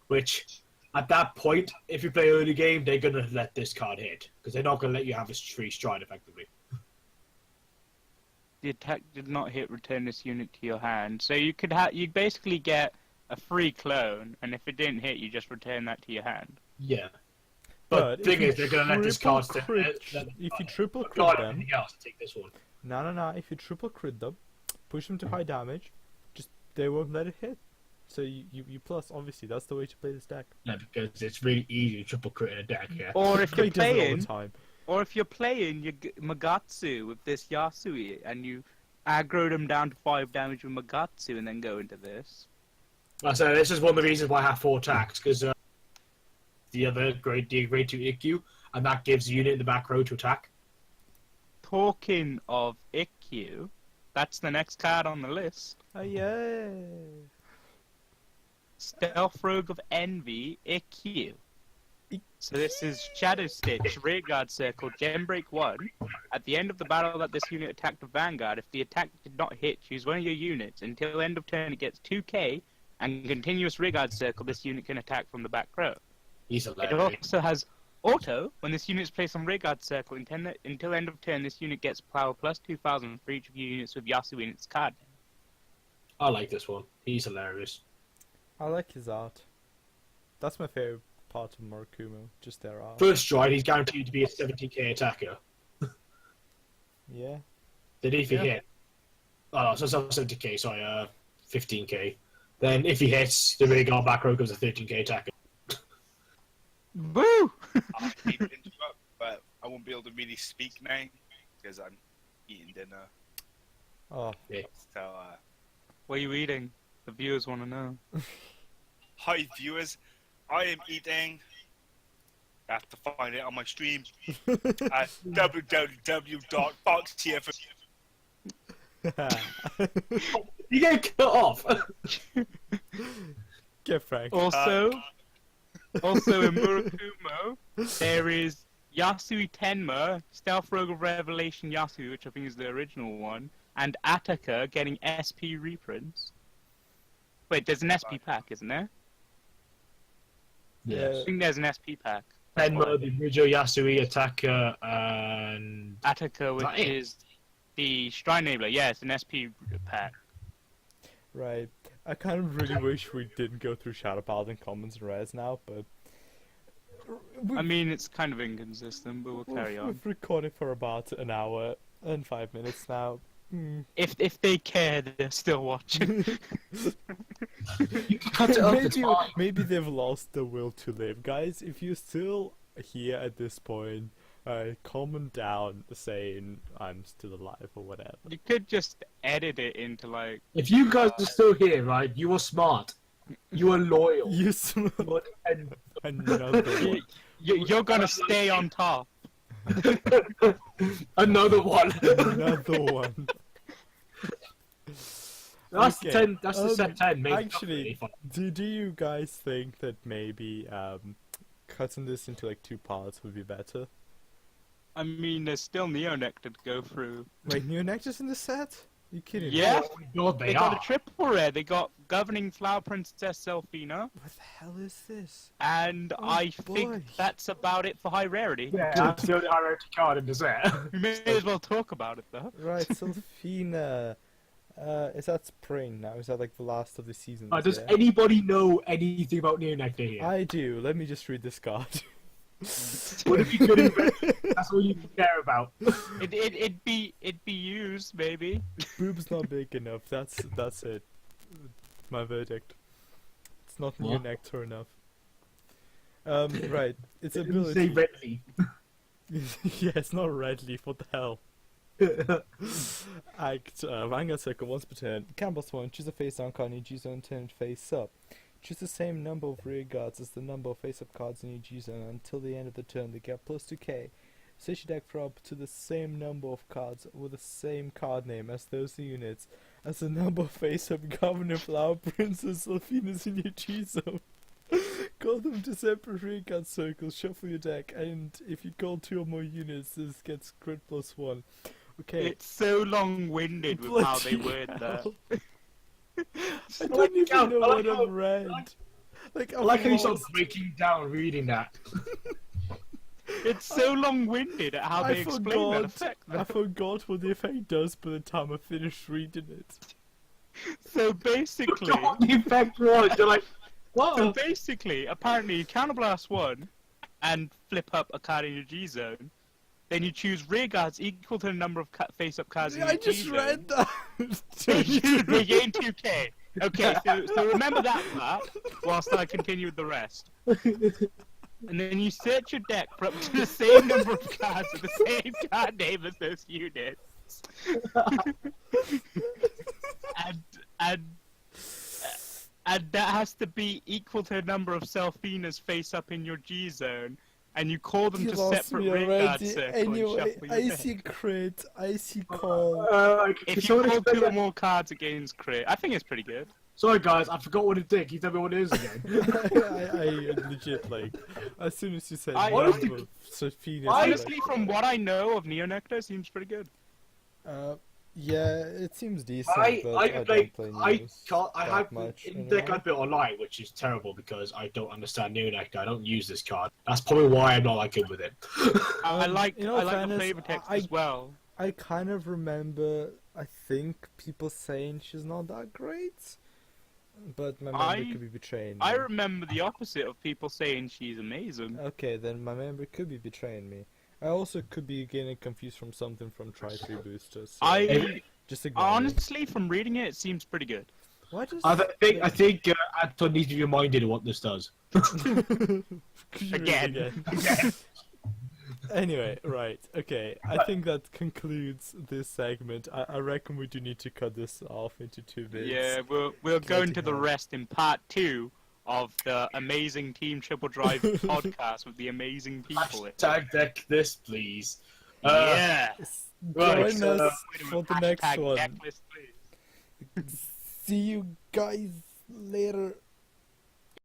[SPEAKER 3] which at that point, if you play early game, they're gonna let this card hit because they're not gonna let you have a free stride effectively.
[SPEAKER 1] the attack did not hit, return this unit to your hand. So you basically get a free clone, and if it didn't hit, you just return that to your hand.
[SPEAKER 3] Yeah. But the thing is, they're going to let this card
[SPEAKER 2] if you triple crit
[SPEAKER 3] not
[SPEAKER 2] them,
[SPEAKER 3] anything else to take this one.
[SPEAKER 2] no. If you triple crit them, push them to high damage, just they won't let it hit. So you plus, obviously, that's the way to play this deck.
[SPEAKER 3] Yeah, because it's really easy to triple crit in a deck, yeah.
[SPEAKER 1] Or if you're
[SPEAKER 2] He does it all
[SPEAKER 1] playing,
[SPEAKER 2] the time.
[SPEAKER 1] or if you're playing your Magatsu with this Yasui, and you aggro them down to 5 damage with Magatsu, and then go into this.
[SPEAKER 3] So this is one of the reasons why I have 4 attacks, because the other grade 2 IQ, and that gives the unit in the back row to attack.
[SPEAKER 1] Talking of IQ, that's the next card on the list.
[SPEAKER 2] Oh yeah.
[SPEAKER 1] Stealth Rogue of Envy, IQ. So this is Shadow Stitch, Rearguard Circle, Gembreak 1. At the end of the battle that this unit attacked a Vanguard, if the attack did not hit, choose one of your units. Until end of turn it gets 2k, and continuous Rearguard Circle, this unit can attack from the back row.
[SPEAKER 3] He's
[SPEAKER 1] It
[SPEAKER 3] hilarious.
[SPEAKER 1] also has Auto. When this unit is placed on Rearguard Circle, until end of turn, this unit gets power plus 2,000 for each of your units with Yasui in its card name.
[SPEAKER 3] I like this one. He's hilarious.
[SPEAKER 2] I like his art. That's my favorite part of Murakumo, just their art.
[SPEAKER 3] First stride, he's guaranteed to be a 70k attacker.
[SPEAKER 2] Yeah.
[SPEAKER 3] Then if he
[SPEAKER 2] Yeah.
[SPEAKER 3] hit... Oh, so it's not 70k, sorry, 15k. Then if he hits, the Rearguard back row becomes a 13k attacker.
[SPEAKER 1] Woo!
[SPEAKER 4] I hate to interrupt, but I won't be able to really speak now because I'm eating dinner.
[SPEAKER 2] Oh,
[SPEAKER 4] So,
[SPEAKER 1] What are you eating? The viewers want to know.
[SPEAKER 4] hi viewers, I am eating. I have to find it on my stream at www.boxtf.
[SPEAKER 3] You get cut off!
[SPEAKER 2] get Frank.
[SPEAKER 1] Also in Murakumo, there is Yasui Tenma, Stealth Rogue of Revelation Yasui, which I think is the original one, and Ataka getting SP reprints. Wait, there's an SP pack, isn't there?
[SPEAKER 2] Yeah.
[SPEAKER 1] I think there's an SP pack.
[SPEAKER 3] Tenma, the original Yasui attacker, and...
[SPEAKER 1] Ataka, which
[SPEAKER 3] That it?
[SPEAKER 1] is the Shrine Enabler. Yeah, it's an SP pack.
[SPEAKER 2] Right. I kind of really wish we didn't go through Shadow Paladin commons and rares now, but...
[SPEAKER 1] I mean, it's kind of inconsistent, but we'll carry on.
[SPEAKER 2] We've recorded for about an hour and 5 minutes now.
[SPEAKER 1] If they care, they're still watching.
[SPEAKER 3] Cut it up, it's fine.
[SPEAKER 2] Maybe they've lost the will to live. Guys, if you're still here at this point, comment down saying I'm still alive or whatever.
[SPEAKER 1] You could just edit it into like...
[SPEAKER 3] If you guys are still here, right, you are smart. You are loyal.
[SPEAKER 2] You smell
[SPEAKER 3] And
[SPEAKER 2] another one.
[SPEAKER 1] You're gonna stay on top.
[SPEAKER 3] another one.
[SPEAKER 2] Another one.
[SPEAKER 3] That's
[SPEAKER 2] Okay,
[SPEAKER 3] 10. That's the set 10. Maybe
[SPEAKER 2] Actually, do you guys think that maybe cutting this into like 2 parts would be better?
[SPEAKER 1] I mean, there's still Neonectar to go through.
[SPEAKER 2] Wait, Neonectar's in the set? You kidding me?
[SPEAKER 1] Yeah,
[SPEAKER 3] God,
[SPEAKER 1] they
[SPEAKER 3] they
[SPEAKER 1] got
[SPEAKER 3] are.
[SPEAKER 1] a triple rare. They got Governing Flower Princess Selfina,
[SPEAKER 2] What the hell is this?
[SPEAKER 1] and
[SPEAKER 2] Oh,
[SPEAKER 1] I
[SPEAKER 2] boy.
[SPEAKER 1] think that's about it for high rarity.
[SPEAKER 3] Yeah, that's the only rarity card in the set.
[SPEAKER 1] We may as well talk about it though.
[SPEAKER 2] Right, Selfina. Is that spring now? Is that like the last of the season?
[SPEAKER 3] Does anybody know anything about Neonectar here?
[SPEAKER 2] I do. Let me just read this card.
[SPEAKER 3] Would it be good in red? That's all you care about.
[SPEAKER 1] It'd be used maybe.
[SPEAKER 2] Boob's not big enough. That's it. My verdict. It's not
[SPEAKER 3] What?
[SPEAKER 2] Neonectar enough. Right. Its
[SPEAKER 3] It didn't say
[SPEAKER 2] ability.
[SPEAKER 3] red leaf.
[SPEAKER 2] Yeah, it's not red leaf. What the hell? Vanguard Circle once per turn. Campbell's one. Choose a face down card in your G zone. Turn face up. Choose the same number of rear guards as the number of face up cards in your G zone. Until the end of the turn, they get plus 2k. Set your deck for up to the same number of cards with the same card name as those units as the number of face up Governor Flower Princess Selfinas in your G zone. Call them to separate rear guard circles. Shuffle your deck, and if you call 2 or more units, this gets crit plus 1. Okay.
[SPEAKER 1] It's so long-winded with how they word that.
[SPEAKER 2] I don't even know
[SPEAKER 3] I like
[SPEAKER 2] what
[SPEAKER 3] how-
[SPEAKER 2] I've read. Like,
[SPEAKER 3] I like how you start
[SPEAKER 2] lost.
[SPEAKER 3] breaking down reading that.
[SPEAKER 1] It's so long-winded at how they explain that effect.
[SPEAKER 2] I forgot what the effect does by the time I finished reading it.
[SPEAKER 1] So basically,
[SPEAKER 3] What the effect was? You're like, what?
[SPEAKER 1] so basically, apparently, you counterblast one and flip up a card in your G zone. Then you choose rear guards equal to the number of face-up cards in your
[SPEAKER 2] I
[SPEAKER 1] G
[SPEAKER 2] just
[SPEAKER 1] zone.
[SPEAKER 2] read that.
[SPEAKER 1] They gain 2k. Okay, so remember that part whilst I continue with the rest. And then you search your deck for up to the same number of cards with the same card name as those units. and that has to be equal to the number of Selfina's face up in your G zone. And you call them
[SPEAKER 2] You
[SPEAKER 1] to
[SPEAKER 2] lost
[SPEAKER 1] separate
[SPEAKER 2] me
[SPEAKER 1] rear guard
[SPEAKER 2] already.
[SPEAKER 1] circle
[SPEAKER 2] Anyway,
[SPEAKER 1] and shuffle your
[SPEAKER 2] I
[SPEAKER 1] deck.
[SPEAKER 2] see crit. I see call.
[SPEAKER 1] If you roll 2 or more cards against crit, I think it's pretty good.
[SPEAKER 3] Sorry guys, I forgot what it did. Can you tell me what it is again?
[SPEAKER 2] I legit like as soon as you said
[SPEAKER 1] Honestly-
[SPEAKER 2] number, Sophia.
[SPEAKER 1] Honestly, from what I know of Neonectar, it seems pretty good.
[SPEAKER 2] Yeah, it seems decent,
[SPEAKER 3] I
[SPEAKER 2] but I
[SPEAKER 3] can
[SPEAKER 2] don't
[SPEAKER 3] play.
[SPEAKER 2] play
[SPEAKER 3] I
[SPEAKER 2] Neos
[SPEAKER 3] can't. I
[SPEAKER 2] that
[SPEAKER 3] have
[SPEAKER 2] much
[SPEAKER 3] in deck I
[SPEAKER 2] anymore.
[SPEAKER 3] built online, which is terrible because I don't understand Neonectar. I don't use this card. That's probably why I'm not that good with it.
[SPEAKER 1] I like
[SPEAKER 2] in all
[SPEAKER 1] I like the
[SPEAKER 2] fairness,
[SPEAKER 1] flavor text
[SPEAKER 2] I-
[SPEAKER 1] as well.
[SPEAKER 2] I kind of remember, I think, people saying she's not that great, but my memory could be betraying me.
[SPEAKER 1] I remember the opposite of people saying she's amazing.
[SPEAKER 2] Okay, then my memory could be betraying me. I also could be getting confused from something from Tri-3 Boosters. So
[SPEAKER 1] I
[SPEAKER 2] just ignore me.
[SPEAKER 1] honestly, from reading it, it seems pretty good.
[SPEAKER 2] Why does
[SPEAKER 3] I think Anton needs to be reminded of what this does.
[SPEAKER 2] Could you read
[SPEAKER 1] Again.
[SPEAKER 2] Anyway, right, okay. I think that concludes this segment. I reckon we do need to cut this off into 2 bits.
[SPEAKER 1] Yeah, we'll go
[SPEAKER 2] Bloody
[SPEAKER 1] into the
[SPEAKER 2] hell.
[SPEAKER 1] rest in part 2 of the amazing Team Triple Drive podcast with the amazing people.
[SPEAKER 3] Hashtag deck this, please.
[SPEAKER 1] Yeah.
[SPEAKER 3] Right,
[SPEAKER 2] Join
[SPEAKER 3] so,
[SPEAKER 2] us for the next
[SPEAKER 1] Hashtag
[SPEAKER 2] one.
[SPEAKER 1] Decklistplease.
[SPEAKER 2] See you guys later.